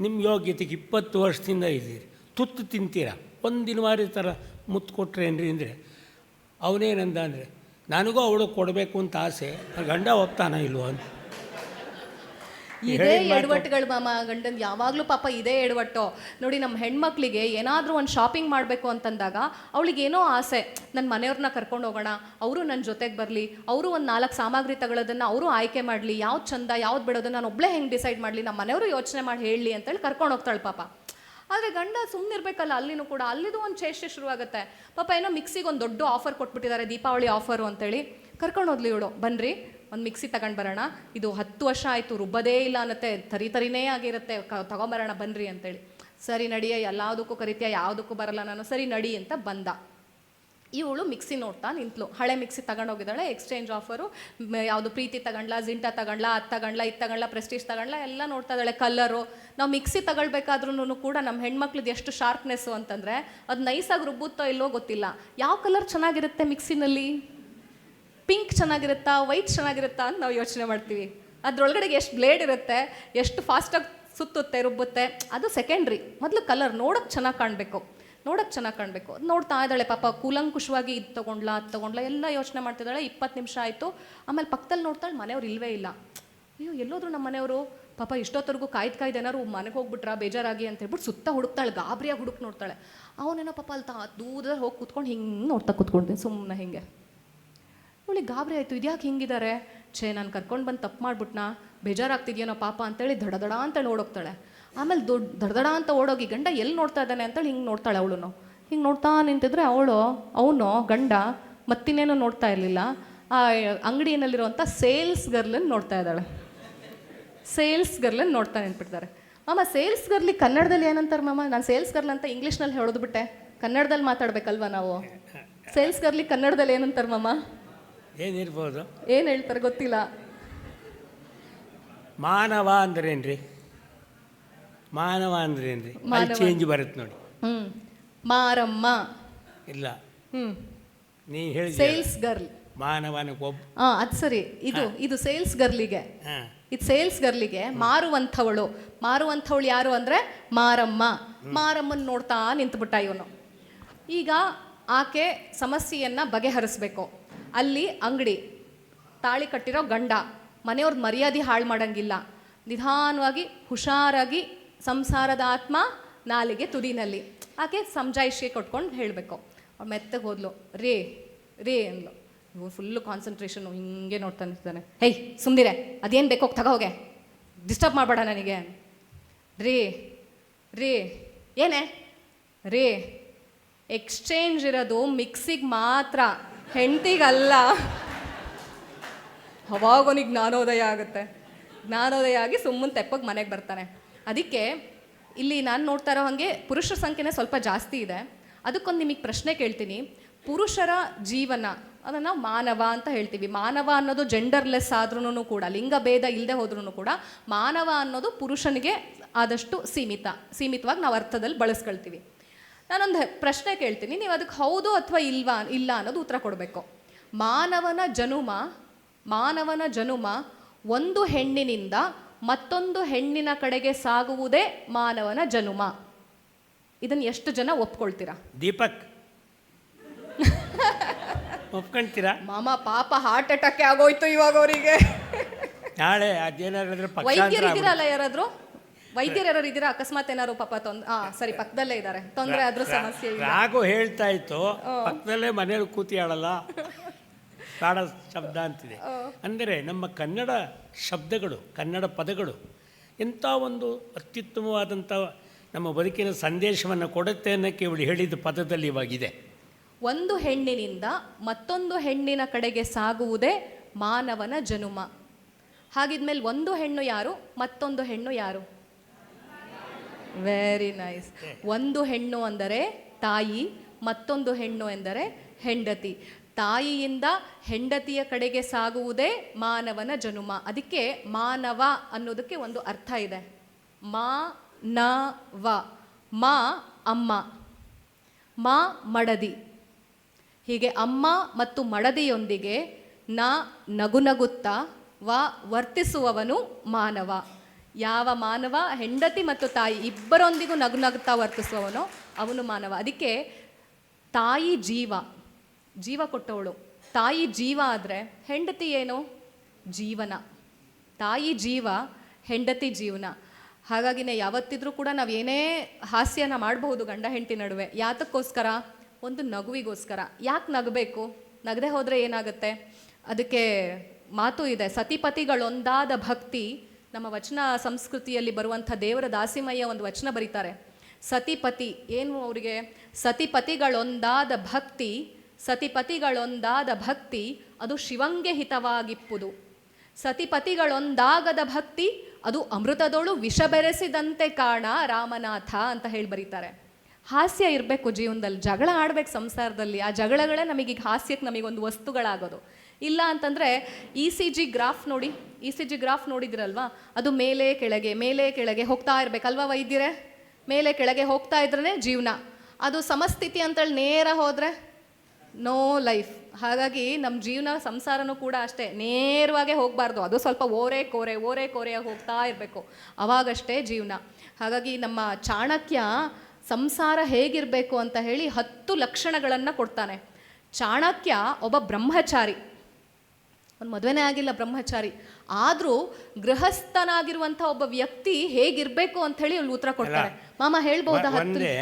ನಿಮ್ಮ ಯೋಗ್ಯತೆಗೆ 20 ವರ್ಷದಿಂದ ಇದ್ದೀರಿ, ತುತ್ತು ತಿಂತೀರಾ, ಒಂದಿನ ವಾರ ಥರ ಮುತ್ತು ಕೊಟ್ರೇನ್ರಿ ಅಂದರೆ ಅವನೇನಂದ ಅಂದರೆ ನನಗೂ ಅವಳು ಕೊಡಬೇಕು ಅಂತ ಆಸೆ, ಗಂಡ ಹೋಗ್ತಾನ ಇಲ್ವೋ ಅಂತ.
ಇದೇ ಎಡವಟ್ಟುಗಳು ಮಾಮ, ಗಂಡನ್ ಯಾವಾಗಲೂ ಪಾಪ ಇದೇ ಎಡವಟ್ಟು ನೋಡಿ. ನಮ್ಮ ಹೆಣ್ಮಕ್ಳಿಗೆ ಏನಾದರೂ ಒಂದು ಶಾಪಿಂಗ್ ಮಾಡಬೇಕು ಅಂತಂದಾಗ ಅವಳಿಗೇನೋ ಆಸೆ, ನನ್ನ ಮನೆಯವ್ರನ್ನ ಕರ್ಕೊಂಡು ಹೋಗೋಣ, ಅವರು ನನ್ನ ಜೊತೆಗೆ ಬರಲಿ, ಅವರು ಒಂದು 4 ಸಾಮಗ್ರಿ ತಗೊಳ್ಳೋದನ್ನು ಅವರು ಆಯ್ಕೆ ಮಾಡಲಿ, ಯಾವ್ದು ಚಂದ ಯಾವ್ದು ಬಿಡೋದನ್ನು ನಾನು ಒಬ್ಬಳೇ ಹೆಂಗೆ ಡಿಸೈಡ್ ಮಾಡಲಿ, ನಮ್ಮ ಮನೆಯವರು ಯೋಚನೆ ಮಾಡಿ ಹೇಳಲಿ ಅಂತೇಳಿ ಕರ್ಕೊಂಡು ಹೋಗ್ತಾಳೆ ಪಾಪ. ಆದರೆ ಗಂಡ ಸುಮ್ಮನಿರ್ಬೇಕಲ್ಲ, ಅಲ್ಲಿನೂ ಕೂಡ ಅಲ್ಲಿದು ಒಂದು ಚೇಷ್ಟೆ ಶುರುವಾಗುತ್ತೆ. ಪಾಪ ಏನೋ ಮಿಕ್ಸಿಗೆ ಒಂದು ದೊಡ್ಡ ಆಫರ್ ಕೊಟ್ಬಿಟ್ಟಿದ್ದಾರೆ, ದೀಪಾವಳಿ ಆಫರು ಅಂತೇಳಿ ಕರ್ಕೊಂಡು ಹೋದ್ಲಿ ಇವಳು, ಬನ್ನಿರಿ ಒಂದು ಮಿಕ್ಸಿ ತಗೊಂಡು ಬರೋಣ, ಇದು 10 ವರ್ಷ ಆಯಿತು ರುಬ್ಬದೇ ಇಲ್ಲ ಅನ್ನತ್ತೆ, ತರಿನೇ ಆಗಿರುತ್ತೆ, ತಗೊಂಬರೋಣ ಬನ್ನಿರಿ ಅಂತೇಳಿ. ಸರಿ ನಡಿಯ, ಎಲ್ಲದಕ್ಕೂ ಕರಿತೀಯ, ಯಾವುದಕ್ಕೂ ಬರಲ್ಲ ನಾನು, ಸರಿ ನಡಿ ಅಂತ ಬಂದ. ಇವಳು ಮಿಕ್ಸಿ ನೋಡ್ತಾ ನಿಂತಲು, ಹಳೆ ಮಿಕ್ಸಿ ತಗೊಂಡೋಗಿದ್ದಾಳೆ, ಎಕ್ಸ್ಚೇಂಜ್ ಆಫರು, ಯಾವುದು ಪ್ರೀತಿ ತಗೊಂಡ್ಲಾ, ಜಿಂಟಾ ತಗೊಂಡ್ಲಾ, ಅದು ತಗೊಂಡ್ಲಾ, ಇದು ತಗೊಂಡ್ಲಾ, ಪ್ರೆಸ್ಟೀಜ್ ತಗೊಂಡ್ಲಾ, ಎಲ್ಲ ನೋಡ್ತಾ ಇದ್ದಾಳೆ. ಕಲರು, ನಾವು ಮಿಕ್ಸಿ ತಗೊಳ್ಬೇಕಾದ್ರೂ ಕೂಡ ನಮ್ಮ ಹೆಣ್ಮಕ್ಳದ್ದು ಎಷ್ಟು ಶಾರ್ಪ್ನೆಸ್ಸು ಅಂತಂದರೆ ಅದು ನೈಸಾಗಿ ರುಬ್ಬುತ್ತೋ ಇಲ್ಲೋ ಗೊತ್ತಿಲ್ಲ. ಯಾವ ಕಲರ್ ಚೆನ್ನಾಗಿರುತ್ತೆ ಮಿಕ್ಸಿನಲ್ಲಿ? ಪಿಂಕ್ ಚೆನ್ನಾಗಿರುತ್ತಾ, ವೈಟ್ ಚೆನ್ನಾಗಿರುತ್ತಾ ಅಂತ ನಾವು ಯೋಚನೆ ಮಾಡ್ತೀವಿ. ಅದರೊಳಗಡೆಗೆ ಎಷ್ಟು ಬ್ಲೇಡ್ ಇರುತ್ತೆ, ಎಷ್ಟು ಫಾಸ್ಟಾಗಿ ಸುತ್ತುತ್ತೆ ರುಬ್ಬುತ್ತೆ, ಅದು ಸೆಕೆಂಡ್ರಿ. ಮೊದಲು ಕಲರ್ ನೋಡೋಕ್ಕೆ ಚೆನ್ನಾಗಿ ಕಾಣಬೇಕು, ನೋಡ್ತಾ ಇದ್ದಾಳೆ ಪಾಪ. ಕೂಲಂಕುಷವಾಗಿ ಇದು ತೊಗೊಂಡ್ಲಾ, ಅದು ತೊಗೊಂಡ್ಲಾ ಎಲ್ಲ ಯೋಚನೆ ಮಾಡ್ತಿದ್ದಾಳೆ. 20 ನಿಮಿಷ ಆಯಿತು. ಆಮೇಲೆ ಪಕ್ಕದಲ್ಲಿ ನೋಡ್ತಾಳೆ, ಮನೆಯವ್ರು ಇಲ್ಲವೇ ಇಲ್ಲ. ಅಯ್ಯೋ ಎಲ್ಲೋದ್ರು ನಮ್ಮ ಮನೆಯವರು, ಪಾಪ ಇಷ್ಟೊತ್ತರೆಗೂ ಕಾಯ್ದು ಏನಾರು ಮನೆಗೆ ಹೋಗ್ಬಿಟ್ರಾ ಬೇಜಾರಾಗಿ ಅಂತ ಹೇಳ್ಬಿಟ್ಟು ಸುತ್ತ ಹುಡುಕ್ತಾಳೆ, ಗಾಬರಿಯಾಗಿ ಹುಡುಕ್ ನೋಡ್ತಾಳೆ. ಅವನೇನೋ ಪಾಪ ಅಲ್ಲಿ ದೂರದಲ್ಲಿ ಹೋಗಿ ಕೂತ್ಕೊಂಡು ಹಿಂಗೆ ನೋಡ್ತಾ ಕೂತ್ಕೊಳ್ತೀನಿ ಸುಮ್ಮನೆ ಹಿಂಗೆ. ಇವಳಿಗೆ ಗಾಬರಿ ಆಯಿತು, ಇದ್ಯಾಕೆ ಹಿಂಗಿದ್ದಾರೆ, ನಾನು ಕರ್ಕೊಂಡು ಬಂದು ತಪ್ಪು ಮಾಡ್ಬಿಟ್ನಾ, ಬೇಜಾರಾಗ್ತಿದ್ಯೇನೋ ಪಾಪ ಅಂತೇಳಿ ದಡದಡ ಅಂತೇಳಿ ಓಡೋಗ್ತಾಳೆ. ಆಮೇಲೆ ದಡದಡ ಅಂತ ಓಡೋಗಿ ಗಂಡ ಎಲ್ಲಿ ನೋಡ್ತಾ ಇದ್ದಾನೆ ಅಂತೇಳಿ ಹಿಂಗೆ ನೋಡ್ತಾಳೆ. ಅವಳು ಹಿಂಗೆ ನೋಡ್ತಾ ನಿಂತಿದ್ರೆ ಅವನು ಗಂಡ ಮತ್ತಿನ್ನೇನು ನೋಡ್ತಾ ಇರಲಿಲ್ಲ, ಆ ಅಂಗಡಿಯಲ್ಲಿರುವಂಥ ಸೇಲ್ಸ್ ಗರ್ಲನ್ನು ನೋಡ್ತಾ ಇದ್ದಾಳೆ. ಸೇಲ್ಸ್ ಗರ್ಲನ್ನು ನೋಡ್ತಾ ನಿಂತ್ಬಿಡ್ತಾರೆ. ಮಾಮ ಸೇಲ್ಸ್ ಗರ್ಲಿ ಕನ್ನಡದಲ್ಲಿ ಏನಂತಾರೆ ಮಾಮ? ನಾನು ಸೇಲ್ಸ್ ಗರ್ಲ್ ಅಂತ ಇಂಗ್ಲೀಷ್ನಲ್ಲಿ ಹೇಳೋದ್ಬಿಟ್ಟೆ, ಕನ್ನಡದಲ್ಲಿ ಮಾತಾಡ್ಬೇಕಲ್ವ ನಾವು. ಸೇಲ್ಸ್ ಗರ್ಲಿ ಕನ್ನಡದಲ್ಲಿ ಏನಂತಾರೆ ಮಾಮ?
ಏನಿರ್ಬೋದು,
ಏನು ಹೇಳ್ತಾರೆ ಗೊತ್ತಿಲ್ಲ.
ಮಾನವ ಅಂದ್ರೇನ್ರಿ? ಮಾನವ ಅಂದ್ರೇನ್ರಿ? ಚೇಂಜ್ ಬರುತ್ತೆ ನೋಡಿ.
ಮಾರಮ್ಮ
ಇಲ್ಲ, ನೀ ಹೇಳಿ
ಸೇಲ್ಸ್ ಗರ್ಲ್
ಮಾನವನ ಒಬ್ಬ.
ಅದು ಸರಿ. ಇದು ಸೇಲ್ಸ್ ಗರ್ಲಿಗೆ, ಇದು ಸೇಲ್ಸ್ ಗರ್ಲಿಗೆ ಮಾರುವಂಥವಳು ಯಾರು ಅಂದರೆ ಮಾರಮ್ಮ. ಮಾರಮ್ಮನ ನೋಡ್ತಾ ನಿಂತುಬಿಟ್ಟ ಇವನು. ಈಗ ಆಕೆ ಸಮಸ್ಯೆಯನ್ನು ಬಗೆಹರಿಸ್ಬೇಕು. ಅಲ್ಲಿ ಅಂಗಡಿ, ತಾಳಿ ಕಟ್ಟಿರೋ ಗಂಡ, ಮನೆಯವ್ರದ್ದು ಮರ್ಯಾದೆ ಹಾಳು ಮಾಡಂಗಿಲ್ಲ. ನಿಧಾನವಾಗಿ ಹುಷಾರಾಗಿ ಸಂಸಾರದ ಆತ್ಮ ನಾಲಿಗೆ ತುದಿನಲ್ಲಿ ಆಕೆ ಸಮಜಾಯಿಷಿಗೆ ಕೊಟ್ಕೊಂಡು ಹೇಳಬೇಕು. ಅವ್ಳು ಮೆತ್ತಗೆ ಹೋದ್ಲು. ರೇ ಅಂದ್ಲು. ಇವು ಫುಲ್ಲು ಕಾನ್ಸಂಟ್ರೇಷನು ಹಿಂಗೆ ನೋಡ್ತಾ ನಿಂತಿದ್ದಾನೆ. ಹೇಯ್ ಸುಮ್ಮನಿರೆ, ಅದೇನು ಬೇಕೋ ತಗೋ ಹೋಗೆ, ಡಿಸ್ಟರ್ಬ್ ಮಾಡಬೇಡ ನನಗೆ. ರೇ ಏನೇ ರೇ, ಎಕ್ಸ್ಚೇಂಜ್ ಇರೋದು ಮಿಕ್ಸಿಗೆ ಮಾತ್ರ, ಹೆಂಡ್ತಿಗಲ್ಲ. ಅವಾಗನಿಗೆ ಜ್ಞಾನೋದಯ ಆಗುತ್ತೆ. ಜ್ಞಾನೋದಯ ಆಗಿ ಸುಮ್ಮನೆ ತೆಪ್ಪಗೆ ಮನೆಗೆ ಬರ್ತಾನೆ. ಅದಕ್ಕೆ ಇಲ್ಲಿ ನಾನು ನೋಡ್ತಾ ಇರೋ ಹಾಗೆ ಪುರುಷರ ಸಂಖ್ಯೆನೇ ಸ್ವಲ್ಪ ಜಾಸ್ತಿ ಇದೆ. ಅದಕ್ಕೊಂದು ನಿಮಗೆ ಪ್ರಶ್ನೆ ಕೇಳ್ತೀನಿ. ಪುರುಷರ ಜೀವನ ಅದನ್ನು ಮಾನವ ಅಂತ ಹೇಳ್ತೀವಿ. ಮಾನವ ಅನ್ನೋದು ಜೆಂಡರ್ಲೆಸ್ ಆದ್ರೂ ಕೂಡ, ಲಿಂಗ ಭೇದ ಇಲ್ಲದೆ ಹೋದ್ರೂ ಕೂಡ ಮಾನವ ಅನ್ನೋದು ಪುರುಷನಿಗೆ ಆದಷ್ಟು ಸೀಮಿತವಾಗಿ ನಾವು ಅರ್ಥದಲ್ಲಿ ಬಳಸ್ಕೊಳ್ತೀವಿ. ನಾನೊಂದು ಪ್ರಶ್ನೆ ಕೇಳ್ತೀನಿ, ನೀವು ಅದಕ್ಕೆ ಹೌದು ಅಥವಾ ಇಲ್ಲ ಅನ್ನೋದು ಉತ್ತರ ಕೊಡಬೇಕು. ಮಾನವನ ಜನುಮ ಒಂದು ಹೆಣ್ಣಿನಿಂದ ಮತ್ತೊಂದು ಹೆಣ್ಣಿನ ಕಡೆಗೆ ಸಾಗುವುದೇ ಮಾನವನ ಜನುಮ. ಇದನ್ನು ಎಷ್ಟು ಜನ ಒಪ್ಕೊಳ್ತೀರಾ?
ದೀಪಕ್ ಒಪ್ಕೊಂತೀರಾ?
ಮಾಮ ಪಾಪ ಹಾರ್ಟ್ ಅಟ್ಯಾಕ್ ಆಗೋಯ್ತು ಇವಾಗ ಅವರಿಗೆ.
ನಾಳೆ ಅದೇನಾದ್ರೆ
ವೈದ್ಯರಿದ್ದೀರಲ್ಲ ಯಾರಾದ್ರೂ? ವೈದ್ಯರು ಯಾರು ಇದ್ದೀರಾ? ಅಕಸ್ಮಾತ್ ಏನಾರು ಪಾಪ ಸರಿ ಪಕ್ಕದಲ್ಲೇ ಇದ್ದಾರೆ, ತೊಂದರೆ ಆದ್ರೂ ಸಮಸ್ಯೆ ಇಲ್ಲ.
ರಾಗು ಹೇಳ್ತಾ ಇತ್ತು, ಪಕ್ಕದಲ್ಲೇ ಮನೇಲಿ ಕೂತಿಯಾಳಲ್ಲ, ಕಾಡ ಶಬ್ದ ಅಂತಿದೆ. ಅಂದರೆ ನಮ್ಮ ಕನ್ನಡ ಶಬ್ದಗಳು, ಕನ್ನಡ ಪದಗಳು ಎಂಥ ಒಂದು ಅತ್ಯುತ್ತಮವಾದಂಥ ನಮ್ಮ ಬದುಕಿನ ಸಂದೇಶವನ್ನು ಕೊಡುತ್ತೆ ಅನ್ನೋಕ್ಕೆ ಇವಳು ಹೇಳಿದ ಪದದಲ್ಲಿ ಇವಾಗಿದೆ.
ಒಂದು ಹೆಣ್ಣಿನಿಂದ ಮತ್ತೊಂದು ಹೆಣ್ಣಿನ ಕಡೆಗೆ ಸಾಗುವುದೇ ಮಾನವನ ಜನುಮ. ಹಾಗಿದ್ಮೇಲೆ ಒಂದು ಹೆಣ್ಣು ಯಾರು, ಮತ್ತೊಂದು ಹೆಣ್ಣು ಯಾರು? Very nice. ಒಂದು ಹೆಣ್ಣು ಅಂದರೆ ತಾಯಿ, ಮತ್ತೊಂದು ಹೆಣ್ಣು ಎಂದರೆ ಹೆಂಡತಿ. ತಾಯಿಯಿಂದ ಹೆಂಡತಿಯ ಕಡೆಗೆ ಸಾಗುವುದೇ ಮಾನವನ ಜನುಮ. ಅದಕ್ಕೆ ಮಾನವ ಅನ್ನೋದಕ್ಕೆ ಒಂದು ಅರ್ಥ ಇದೆ. ಮಾನವ, ಮಾ ಅಮ್ಮ, ಮಾ ಮಡದಿ. ಹೀಗೆ ಅಮ್ಮ ಮತ್ತು ಮಡದಿಯೊಂದಿಗೆ ನಗುನಗುತ್ತಾ ವರ್ತಿಸುವವನು ಮಾನವ. ಯಾವ ಮಾನವ ಹೆಂಡತಿ ಮತ್ತು ತಾಯಿ ಇಬ್ಬರೊಂದಿಗೂ ನಗುನಗುತ್ತಾ ವರ್ತಿಸುವವನೋ ಅವನು ಮಾನವ. ಅದಕ್ಕೆ ತಾಯಿ ಜೀವ ಕೊಟ್ಟವಳು. ತಾಯಿ ಜೀವ ಆದರೆ ಹೆಂಡತಿ ಏನು? ಜೀವನ. ತಾಯಿ ಜೀವ, ಹೆಂಡತಿ ಜೀವನ. ಹಾಗಾಗಿನೇ ಯಾವತ್ತಿದ್ರೂ ಕೂಡ ನಾವು ಏನೇ ಹಾಸ್ಯನ ಮಾಡಬಹುದು ಗಂಡ ಹೆಂಡತಿ ನಡುವೆ. ಯಾತಕ್ಕೋಸ್ಕರ? ಒಂದು ನಗುವಿಗೋಸ್ಕರ. ಯಾಕೆ ನಗಬೇಕು? ನಗದೆ ಹೋದರೆ ಏನಾಗುತ್ತೆ? ಅದಕ್ಕೆ ಮಾತು ಇದೆ, ಸತಿಪತಿಗಳೊಂದಾದ ಭಕ್ತಿ. ನಮ್ಮ ವಚನ ಸಂಸ್ಕೃತಿಯಲ್ಲಿ ಬರುವಂಥ ದೇವರ ದಾಸಿಮಯ್ಯ ಒಂದು ವಚನ ಬರೀತಾರೆ. ಸತಿಪತಿ ಏನು ಅವರಿಗೆ? ಸತಿಪತಿಗಳೊಂದಾದ ಭಕ್ತಿ ಅದು ಶಿವಂಗೆ ಹಿತವಾಗಿಪ್ಪುದು. ಸತಿಪತಿಗಳೊಂದಾಗದ ಭಕ್ತಿ ಅದು ಅಮೃತದೋಳು ವಿಷ ಬೆರೆಸಿದಂತೆ ಕಾಣ ರಾಮನಾಥ ಅಂತ ಹೇಳಿ ಬರೀತಾರೆ. ಹಾಸ್ಯ ಇರಬೇಕು ಜೀವನದಲ್ಲಿ, ಜಗಳ ಆಡ್ಬೇಕು ಸಂಸಾರದಲ್ಲಿ. ಆ ಜಗಳಗಳೇ ನಮಗೀಗ ಹಾಸ್ಯಕ್ಕೆ ನಮಗೊಂದು ವಸ್ತುಗಳಾಗೋದು. ಇಲ್ಲ ಅಂತಂದರೆ ECG ಗ್ರಾಫ್ ನೋಡಿ, ECG ಗ್ರಾಫ್ ನೋಡಿದಿರಲ್ವಾ? ಅದು ಮೇಲೆ ಕೆಳಗೆ ಹೋಗ್ತಾ ಇರಬೇಕಲ್ವಾ ವೈದ್ಯರೇ? ಮೇಲೆ ಕೆಳಗೆ ಹೋಗ್ತಾ ಇದ್ರೇ ಜೀವನ. ಅದು ಸಮಸ್ಥಿತಿ ಅಂತೇಳಿ ನೇರ ಹೋದರೆ ನೋ ಲೈಫ್. ಹಾಗಾಗಿ ನಮ್ಮ ಜೀವನ ಸಂಸಾರನೂ ಕೂಡ ಅಷ್ಟೇ, ನೇರವಾಗೇ ಹೋಗಬಾರ್ದು. ಅದು ಸ್ವಲ್ಪ ಓರೆ ಕೋರೆಯಾಗಿ ಹೋಗ್ತಾ ಇರಬೇಕು, ಅವಾಗಷ್ಟೇ ಜೀವನ. ಹಾಗಾಗಿ ನಮ್ಮ ಚಾಣಕ್ಯ ಸಂಸಾರ ಹೇಗಿರಬೇಕು ಅಂತ ಹೇಳಿ 10 ಲಕ್ಷಣಗಳನ್ನು ಕೊಡ್ತಾನೆ. ಚಾಣಕ್ಯ ಒಬ್ಬ ಬ್ರಹ್ಮಚಾರಿ. ಒಂದು ಮದುವೆನೇ ಆಗಿಲ್ಲ ಬ್ರಹ್ಮಚಾರಿ, ಆದರೂ ಗೃಹಸ್ಥನಾಗಿರುವಂಥ ಒಬ್ಬ ವ್ಯಕ್ತಿ ಹೇಗಿರಬೇಕು ಅಂತ ಹೇಳಿ ಅಲ್ಲಿ ಉತ್ತರ ಕೊಡ್ತಾರೆ. ಮಾಮ ಹೇಳ್ಬೋದಾ?
ಒಂದೇ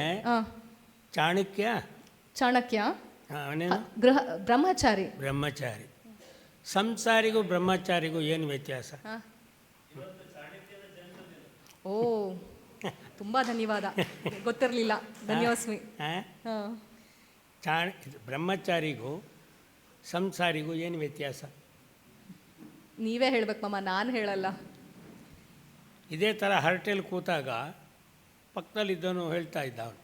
ಚಾಣಕ್ಯ
ಚಾಣಕ್ಯ
ಅವನೇನು
ಬ್ರಹ್ಮಚಾರಿ.
ಬ್ರಹ್ಮಚಾರಿ. ಸಂಸಾರಿಗೂ ಬ್ರಹ್ಮಚಾರಿಗೂ ಏನು ವ್ಯತ್ಯಾಸ?
ಓ, ತುಂಬಾ ಧನ್ಯವಾದ, ಗೊತ್ತಿರಲಿಲ್ಲ, ಧನ್ಯೋಸ್ಮಿ.
ಬ್ರಹ್ಮಚಾರಿಗೂ ಸಂಸಾರಿಗೂ ಏನು ವ್ಯತ್ಯಾಸ?
ನೀವೇ ಹೇಳ್ಬೇಕು ಮಾಮ, ನಾನು ಹೇಳಲ್ಲ.
ಇದೇ ಥರ ಹರಟೆಯಲ್ಲಿ ಕೂತಾಗ ಪಕ್ಕದಲ್ಲಿದ್ದವನು ಹೇಳ್ತಾ ಇದ್ದ, ಅವನು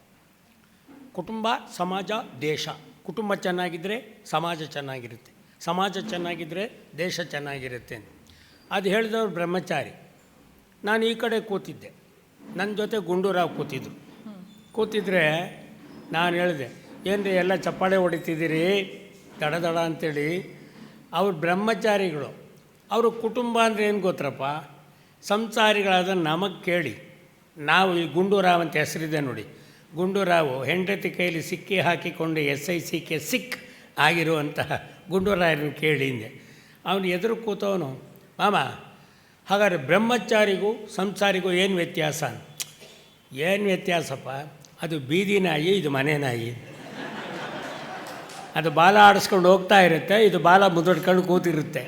ಕುಟುಂಬ, ಸಮಾಜ, ದೇಶ. ಕುಟುಂಬ ಚೆನ್ನಾಗಿದ್ದರೆ ಸಮಾಜ ಚೆನ್ನಾಗಿರುತ್ತೆ, ಸಮಾಜ ಚೆನ್ನಾಗಿದ್ದರೆ ದೇಶ ಚೆನ್ನಾಗಿರುತ್ತೆ. ಅದು ಹೇಳಿದವರು ಬ್ರಹ್ಮಚಾರಿ. ನಾನು ಈ ಕಡೆ ಕೂತಿದ್ದೆ, ನನ್ನ ಜೊತೆ ಗುಂಡೂರಾವ್ ಕೂತಿದ್ರೆ ನಾನು ಹೇಳಿದೆ, ಏನ್ರಿ ಎಲ್ಲ ಚಪ್ಪಾಳೆ ಹೊಡಿತಿದ್ದೀರಿ ದಡ ದಡ ಅಂಥೇಳಿ. ಅವ್ರು ಬ್ರಹ್ಮಚಾರಿಗಳು, ಅವರು ಕುಟುಂಬ ಅಂದರೆ ಏನು ಗೊತ್ತರಪ್ಪ, ಸಂಸಾರಿಗಳಾದ ನಮಗೆ ಕೇಳಿ. ನಾವು ಈ ಗುಂಡೂರಾವ್ ಅಂತ ಹೆಸರಿದೆ ನೋಡಿ, ಗುಂಡೂರಾವು ಹೆಂಡತಿ ಕೈಲಿ ಸಿಕ್ಕಿ ಹಾಕಿಕೊಂಡು SICK ಸಿಕ್ ಆಗಿರುವಂತಹ ಗುಂಡೂರಾಯರನ್ನು ಕೇಳಿ ಹಿಂದೆ. ಅವನು ಎದುರು ಕೂತವನು, ಮಾಮ ಹಾಗಾದ್ರೆ ಬ್ರಹ್ಮಚಾರಿಗೂ ಸಂಸಾರಿಗೂ ಏನು ವ್ಯತ್ಯಾಸ? ಏನು ವ್ಯತ್ಯಾಸಪ್ಪ, ಅದು ಬೀದಿ ನಾಯಿ, ಇದು ಮನೆ ನಾಯಿ. ಅದು ಬಾಲ ಆಡಿಸ್ಕೊಂಡು ಹೋಗ್ತಾ ಇರುತ್ತೆ, ಇದು ಬಾಲ ಮುದುಡ್ಕೊಂಡು ಕೂತಿರುತ್ತೆ.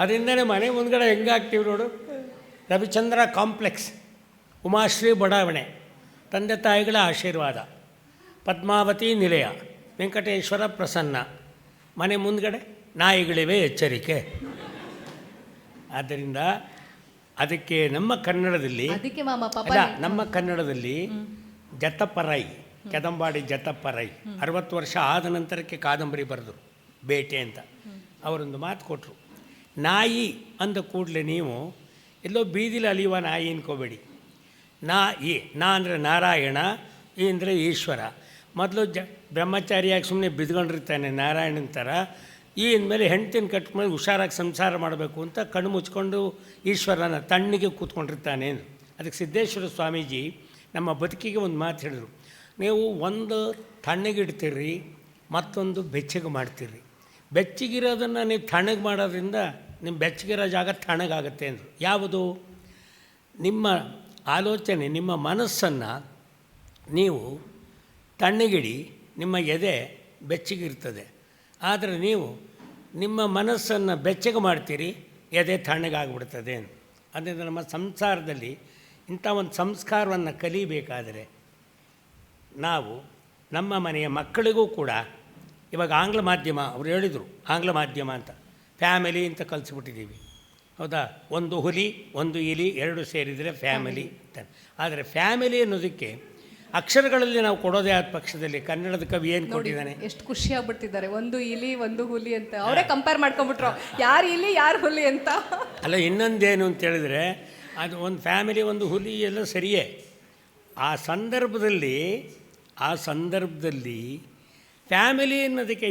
ಅದರಿಂದನೇ ಮನೆ ಮುಂದ್ಗಡೆ ಹೆಂಗಾಗ್ತೀವಿ ನೋಡು. ರವಿಚಂದ್ರ ಕಾಂಪ್ಲೆಕ್ಸ್, ಉಮಾಶ್ರೀ ಬಡಾವಣೆ, ತಂದೆ ತಾಯಿಗಳ ಆಶೀರ್ವಾದ, ಪದ್ಮಾವತಿ ನಿಲಯ, ವೆಂಕಟೇಶ್ವರ ಪ್ರಸನ್ನ, ಮನೆ ಮುಂದ್ಗಡೆ ನಾಯಿಗಳಿವೆ, ಎಚ್ಚರಿಕೆ. ಆದ್ದರಿಂದ ಅದಕ್ಕೆ ನಮ್ಮ ಕನ್ನಡದಲ್ಲಿ ನಮ್ಮ ಕನ್ನಡದಲ್ಲಿ ಜತಪರೈ, ಕೆದಂಬಾಡಿ ಜತಪರೈ 60 ವರ್ಷ ಆದ ನಂತರಕ್ಕೆ ಕಾದಂಬರಿ ಬರೆದರು, ಬೇಟೆ ಅಂತ. ಅವರೊಂದು ಮಾತು ಕೊಟ್ಟರು, ನಾಯಿ ಅಂದ ಕೂಡಲೇ ನೀವು ಎಲ್ಲೋ ಬೀದಿಲಿ ಅಲಿಯುವ ನಾಯಿ ಅನ್ಕೋಬೇಡಿ. ನಾ ಅಂದರೆ ನಾರಾಯಣ, ಈ ಅಂದರೆ ಈಶ್ವರ. ಮೊದಲು ಬ್ರಹ್ಮಚಾರಿಯಾಗಿ ಸುಮ್ಮನೆ ಬಿದ್ಕೊಂಡಿರ್ತಾನೆ ನಾರಾಯಣನ ಥರ. ಈ ಅಂದಮೇಲೆ ಹೆಂಡ್ತಿನ ಕಟ್ಕೊಂಡು ಹುಷಾರಾಗಿ ಸಂಸಾರ ಮಾಡಬೇಕು ಅಂತ ಕಣ್ಣು ಮುಚ್ಕೊಂಡು ಈಶ್ವರನ ತಣ್ಣಿಗೆ ಕೂತ್ಕೊಂಡಿರ್ತಾನೆ. ಅದಕ್ಕೆ ಸಿದ್ದೇಶ್ವರ ಸ್ವಾಮೀಜಿ ನಮ್ಮ ಬದುಕಿಗೆ ಒಂದು ಮಾತು ಹೇಳಿದರು, ನೀವು ಒಂದು ತಣ್ಣಗಿಡ್ತೀರಿ, ಮತ್ತೊಂದು ಬೆಚ್ಚಗೆ ಮಾಡ್ತೀರಿ. ಬೆಚ್ಚಗಿರೋದನ್ನು ನೀವು ತಣ್ಣಗೆ ಮಾಡೋದ್ರಿಂದ ನಿಮ್ಮ ಬೆಚ್ಚಗಿರೋ ಜಾಗ ತಣ್ಣಗಾಗುತ್ತೆ ಅಂದರು. ಯಾವುದು? ನಿಮ್ಮ ಆಲೋಚನೆ, ನಿಮ್ಮ ಮನಸ್ಸನ್ನು ನೀವು ತಣ್ಣಗಿಡಿ, ನಿಮ್ಮ ಎದೆ ಬೆಚ್ಚಗಿರ್ತದೆ. ಆದರೆ ನೀವು ನಿಮ್ಮ ಮನಸ್ಸನ್ನು ಬೆಚ್ಚಗೆ ಮಾಡ್ತೀರಿ, ಎದೆ ತಣ್ಣಗಾಗ್ಬಿಡ್ತದೆ. ಅದರಿಂದ ನಮ್ಮ ಸಂಸಾರದಲ್ಲಿ ಇಂಥ ಒಂದು ಸಂಸ್ಕಾರವನ್ನು ಕಲಿಬೇಕಾದರೆ ನಾವು ನಮ್ಮ ಮನೆಯ ಮಕ್ಕಳಿಗೂ ಕೂಡ, ಇವಾಗ ಆಂಗ್ಲ ಮಾಧ್ಯಮ ಅವರು ಹೇಳಿದರು, ಆಂಗ್ಲ ಮಾಧ್ಯಮ ಅಂತ ಫ್ಯಾಮಿಲಿ ಅಂತ ಕಲಿಸ್ಬಿಟ್ಟಿದ್ದೀವಿ, ಹೌದಾ? ಒಂದು ಹುಲಿ ಒಂದು ಇಲಿ ಎರಡು ಸೇರಿದರೆ ಫ್ಯಾಮಿಲಿ ಅಂತ. ಆದರೆ ಫ್ಯಾಮಿಲಿ ಅನ್ನೋದಕ್ಕೆ ಅಕ್ಷರಗಳಲ್ಲಿ ನಾವು ಕೊಡೋದೇ ಆದ ಪಕ್ಷದಲ್ಲಿ ಕನ್ನಡದ ಕವಿ ಏನು ಕೊಟ್ಟಿದ್ದಾನೆ,
ಎಷ್ಟು ಖುಷಿ ಆಗ್ಬಿಡ್ತಿದ್ದಾರೆ. ಒಂದು ಇಲಿ ಒಂದು ಹುಲಿ ಅಂತ ಅವರೇ ಕಂಪೇರ್ ಮಾಡ್ಕೊಂಡ್ಬಿಟ್ರು, ಯಾರು ಇಲಿ ಯಾರು ಹುಲಿ ಅಂತ.
ಅಲ್ಲ, ಇನ್ನೊಂದೇನು ಅಂತ ಹೇಳಿದ್ರೆ, ಅದು ಒಂದು ಫ್ಯಾಮಿಲಿ ಒಂದು ಹುಲಿ ಎಲ್ಲ ಸರಿಯೇ. ಆ ಸಂದರ್ಭದಲ್ಲಿ ಫ್ಯಾಮಿಲಿ ಅನ್ನೋದಕ್ಕೆ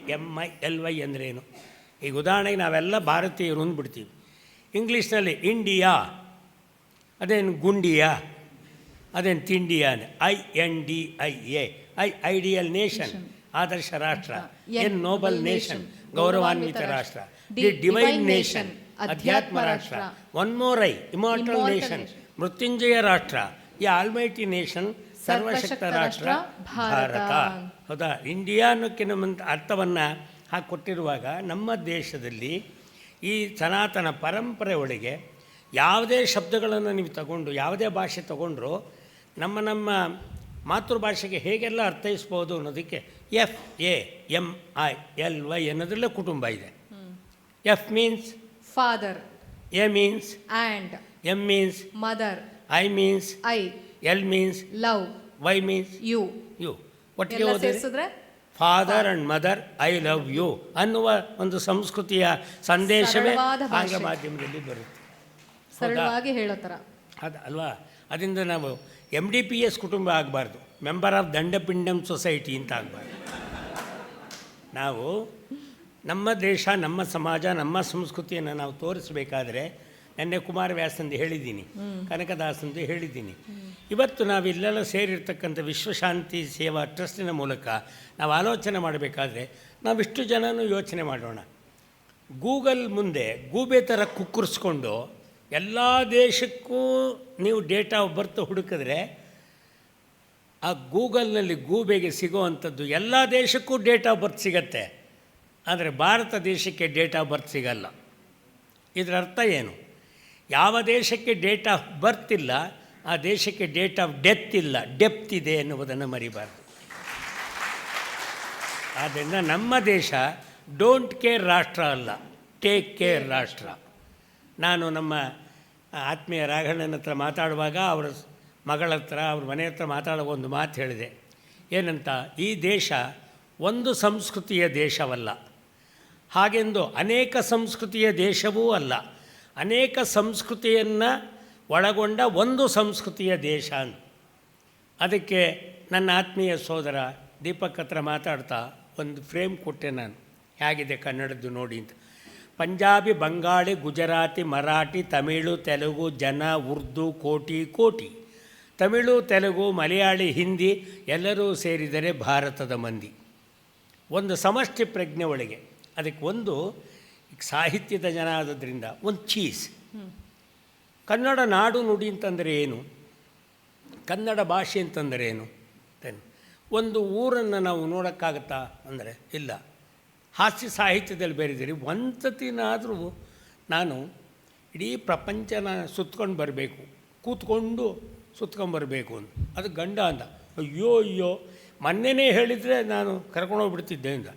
FAMILY ಅಂದ್ರೇನು? ಈಗ ಉದಾಹರಣೆಗೆ ನಾವೆಲ್ಲ ಭಾರತೀಯರು ಅಂದ್ಬಿಡ್ತೀವಿ. ಇಂಗ್ಲೀಷ್ನಲ್ಲಿ ಇಂಡಿಯಾ, ಅದೇನು ಗುಂಡಿಯಾ, ಅದೇನು ತಿಂಡಿಯಾ? INDIA, ಐಡಿಯಲ್ ನೇಷನ್, ಆದರ್ಶ ರಾಷ್ಟ್ರ. ಎನ್ ನೋಬಲ್ ನೇಷನ್, ಗೌರವಾನ್ವಿತ ರಾಷ್ಟ್ರ. ದಿ ಡಿವೈನ್ ನೇಷನ್, ಅಧ್ಯಾತ್ಮ ರಾಷ್ಟ್ರ. ಒನ್ ಮೋರ್ ಇಮಾರ್ಟಲ್ ನೇಷನ್, ಮೃತ್ಯುಂಜಯ ರಾಷ್ಟ್ರ. ಈ ಆಲ್ಮೈಟಿ ನೇಷನ್, ಸರ್ವಶಕ್ತ ರಾಷ್ಟ್ರ ಭಾರತ. ಹೌದಾ? ಇಂಡಿಯಾ ಅನ್ನೋಕ್ಕೆ ನಮ್ಮ ಅರ್ಥವನ್ನು ಹಾಕಿಕೊಟ್ಟಿರುವಾಗ ನಮ್ಮ ದೇಶದಲ್ಲಿ ಈ ಸನಾತನ ಪರಂಪರೆ ಒಳಗೆ ಯಾವುದೇ ಶಬ್ದಗಳನ್ನು ನೀವು ತಗೊಂಡು, ಯಾವುದೇ ಭಾಷೆ ತಗೊಂಡ್ರು ನಮ್ಮ ಮಾತೃಭಾಷೆಗೆ ಹೇಗೆಲ್ಲ ಅರ್ಥೈಸ್ಬೋದು ಅನ್ನೋದಕ್ಕೆ FAMILY ಅನ್ನೋದ್ರಲ್ಲೇ ಕುಟುಂಬ ಇದೆ. F means father, A means and, M means mother, I means I, L means love, Y means you. ಒಟ್ಟಿಗೆ ಸೇರಿಸಿದ್ರೆ father and mother, I love you ಅನ್ನುವ ಒಂದು ಸಂಸ್ಕೃತಿಯ ಸಂದೇಶವೇ ಆಂಗ್ಲ ಮಾಧ್ಯಮದಲ್ಲಿ ಬರುತ್ತೆ.
ಸರಳವಾಗಿ ಹೇಳೋ ಥರ
ಅದು ಅಲ್ವಾ? ಅದರಿಂದ ನಾವು MDPS ಕುಟುಂಬ ಆಗಬಾರ್ದು, ಮೆಂಬರ್ ಆಫ್ ದಂಡಪಿಂಡಂ ಸೊಸೈಟಿ ಅಂತ ಆಗಬಾರ್ದು. ನಾವು ನಮ್ಮ ದೇಶ, ನಮ್ಮ ಸಮಾಜ, ನಮ್ಮ ಸಂಸ್ಕೃತಿಯನ್ನು ನಾವು ತೋರಿಸಬೇಕಾದ್ರೆ, ನೆನ್ನೆ ಕುಮಾರವ್ಯಾಸಂದು ಹೇಳಿದ್ದೀನಿ, ಕನಕದಾಸಂದು ಹೇಳಿದ್ದೀನಿ. ಇವತ್ತು ನಾವಿಲ್ಲೆಲ್ಲ ಸೇರಿರ್ತಕ್ಕಂಥ ವಿಶ್ವಶಾಂತಿ ಸೇವಾ ಟ್ರಸ್ಟಿನ ಮೂಲಕ ನಾವು ಆಲೋಚನೆ ಮಾಡಬೇಕಾದ್ರೆ ನಾವಿಷ್ಟು ಜನನೂ ಯೋಚನೆ ಮಾಡೋಣ. ಗೂಗಲ್ ಮುಂದೆ ಗೂಬೆ ಥರ ಕುಕ್ಕರಿಸ್ಕೊಂಡು ಎಲ್ಲ ದೇಶಕ್ಕೂ ನೀವು ಡೇಟ್ ಆಫ್ ಬರ್ತ್ ಹುಡುಕಿದ್ರೆ ಆ ಗೂಗಲ್ನಲ್ಲಿ ಗೂಬೆಗೆ ಸಿಗೋವಂಥದ್ದು ಎಲ್ಲ ದೇಶಕ್ಕೂ ಡೇಟ್ ಆಫ್ ಬರ್ತ್ ಸಿಗತ್ತೆ, ಆದರೆ ಭಾರತ ದೇಶಕ್ಕೆ ಡೇಟ್ ಆಫ್ ಬರ್ತ್ ಸಿಗಲ್ಲ. ಇದರ ಅರ್ಥ ಏನು? ಯಾವ ದೇಶಕ್ಕೆ ಡೇಟ್ ಆಫ್ ಬರ್ತ್ ಇಲ್ಲ, ಆ ದೇಶಕ್ಕೆ ಡೇಟ್ ಆಫ್ ಡೆತ್ ಇಲ್ಲ, ಡೆಪ್ತ್ ಇದೆ ಎನ್ನುವುದನ್ನು ಮರಿಬಾರ್ದು. ಆದ್ದರಿಂದ ನಮ್ಮ ದೇಶ ಡೋಂಟ್ ಕೇರ್ ರಾಷ್ಟ್ರ ಅಲ್ಲ, ಟೇಕ್ ಕೇರ್ ರಾಷ್ಟ್ರ. ನಾನು ನಮ್ಮ ಆತ್ಮೀಯ ರಾಘಣ್ಣನ ಹತ್ರ ಮಾತಾಡುವಾಗ ಅವರ ಮಗಳ ಹತ್ರ ಅವ್ರ ಮನೆ ಹತ್ರ ಮಾತಾಡುವ ಒಂದು ಮಾತು ಹೇಳಿದೆ. ಏನಂತ, ಈ ದೇಶ ಒಂದು ಸಂಸ್ಕೃತಿಯ ದೇಶವಲ್ಲ, ಹಾಗೆಂದು ಅನೇಕ ಸಂಸ್ಕೃತಿಯ ದೇಶವೂ ಅಲ್ಲ, ಅನೇಕ ಸಂಸ್ಕೃತಿಯನ್ನು ಒಳಗೊಂಡ ಒಂದು ಸಂಸ್ಕೃತಿಯ ದೇಶ ಅಂತ. ಅದಕ್ಕೆ ನನ್ನ ಆತ್ಮೀಯ ಸೋದರ ದೀಪಕ್ ಹತ್ರ ಮಾತಾಡ್ತಾ ಒಂದು ಫ್ರೇಮ್ ಕೊಟ್ಟೆ ನಾನು, ಹೇಗಿದೆ ಕನ್ನಡದ್ದು ನೋಡಿ ಅಂತ. ಪಂಜಾಬಿ, ಬಂಗಾಳಿ, ಗುಜರಾತಿ, ಮರಾಠಿ, ತಮಿಳು, ತೆಲುಗು, ಜನ, ಉರ್ದು, ಕೋಟಿ. ತಮಿಳು, ತೆಲುಗು, ಮಲಯಾಳಿ, ಹಿಂದಿ ಎಲ್ಲರೂ ಸೇರಿದರೆ ಭಾರತದ ಮಂದಿ. ಒಂದು ಸಮಷ್ಟಿ ಪ್ರಜ್ಞೆ ಒಳಗೆ. ಅದಕ್ಕೆ ಒಂದು ಸಾಹಿತ್ಯದ ಜನ ಆದದ್ರಿಂದ ಒಂದು ಚೀಸ್. ಕನ್ನಡ ನಾಡು ನುಡಿ ಅಂತಂದರೆ ಏನು, ಕನ್ನಡ ಭಾಷೆ ಅಂತಂದರೆ ಏನು? ಒಂದು ಊರನ್ನು ನಾವು ನೋಡೋಕ್ಕಾಗತ್ತಾ ಅಂದರೆ ಇಲ್ಲ. ಹಾಸ್ಯ ಸಾಹಿತ್ಯದಲ್ಲಿ ಬೇರೆದಿರಿ. ಒಂದು ಸತಿನಾದರೂ ನಾನು ಇಡೀ ಪ್ರಪಂಚನ ಸುತ್ಕೊಂಡು ಬರಬೇಕು, ಕೂತ್ಕೊಂಡು ಸುತ್ಕೊಂಡ್ಬರಬೇಕು ಅಂತ. ಅದು ಗಂಡ ಅಂದ, ಅಯ್ಯೋ ಮೊನ್ನೆನೇ ಹೇಳಿದರೆ ನಾನು ಕರ್ಕೊಂಡೋಗ್ಬಿಡ್ತಿದ್ದೆ ಅಂತ.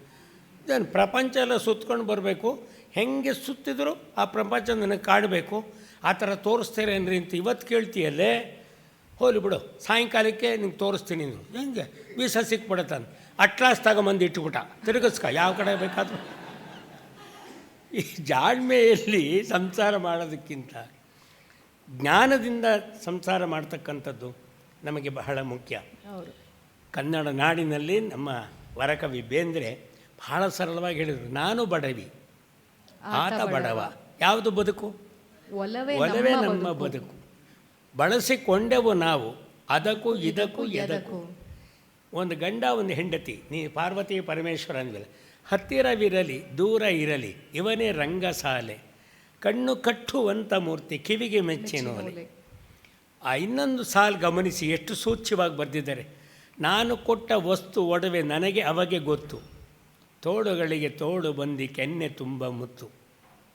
ನಾನು ಪ್ರಪಂಚ ಎಲ್ಲ ಸುತ್ಕೊಂಡು ಬರಬೇಕು, ಹೆಂಗೆ ಸುತ್ತಿದ್ರು ಆ ಪ್ರಪಂಚ ನನಗೆ ಕಾಡಬೇಕು, ಆ ಥರ ತೋರಿಸ್ತೇರೇನ್ರಿ ಅಂತ ಇವತ್ತು ಕೇಳ್ತೀಯಲ್ಲೇ, ಹೋಲಿ ಬಿಡು ಸಾಯಂಕಾಲಕ್ಕೆ ನಿಂಗೆ ತೋರಿಸ್ತೀನಿ ನೀವು. ಹೆಂಗೆ ವೀಸಾ ಸಿಕ್ಬಿಡತ್ತಾನೆ, ಅಟ್ಲಾಸ್ ತಗೊಂಬಂದು ಇಟ್ಬಿಟ್ಟ, ತಿರುಗಿಸ್ಕ ಯಾವ ಕಡೆ ಬೇಕಾದರೂ. ಈ ಜಾಣ್ಮೆಯಲ್ಲಿ ಸಂಸಾರ ಮಾಡೋದಕ್ಕಿಂತ ಜ್ಞಾನದಿಂದ ಸಂಸಾರ ಮಾಡ್ತಕ್ಕಂಥದ್ದು ನಮಗೆ ಬಹಳ ಮುಖ್ಯ. ಕನ್ನಡ ನಾಡಿನಲ್ಲಿ ನಮ್ಮ ವರಕವಿ ಬೇಂದ್ರೆ ಬಹಳ ಸರಳವಾಗಿ ಹೇಳಿದರು, ನಾನು ಬಡವಿ ಆತ ಬಡವ, ಯಾವುದು ಬದುಕು? ಒಲವೇ ನಮ್ಮ ಬದುಕು. ಬಳಸಿಕೊಂಡೆವು ನಾವು ಅದಕ್ಕೂ ಇದಕ್ಕೂ ಎದಕ್ಕೂ. ಒಂದು ಗಂಡ ಒಂದು ಹೆಂಡತಿ, ನೀ ಪಾರ್ವತಿ ಪರಮೇಶ್ವರ ಅಂದ್ಮೇಲೆ ಹತ್ತಿರವಿರಲಿ ದೂರ ಇರಲಿ ಇವನೇ ರಂಗಸಾಲೆ, ಕಣ್ಣು ಕಟ್ಟುವಂಥ ಮೂರ್ತಿ ಕಿವಿಗೆ ಮೆಚ್ಚಿನೋಲೆ. ಆ ಇನ್ನೊಂದು ಸಾಲು ಗಮನಿಸಿ ಎಷ್ಟು ಸೂಚ್ಯವಾಗಿ ಬರೆದಿದ್ದಾರೆ. ನಾನು ಕೊಟ್ಟ ವಸ್ತು ಒಡವೆ ನನಗೆ ಅವಾಗೆ ಗೊತ್ತು, ತೋಳುಗಳಿಗೆ ತೋಳು ಬಂದು ಕೆನ್ನೆ ತುಂಬ ಮುತ್ತು.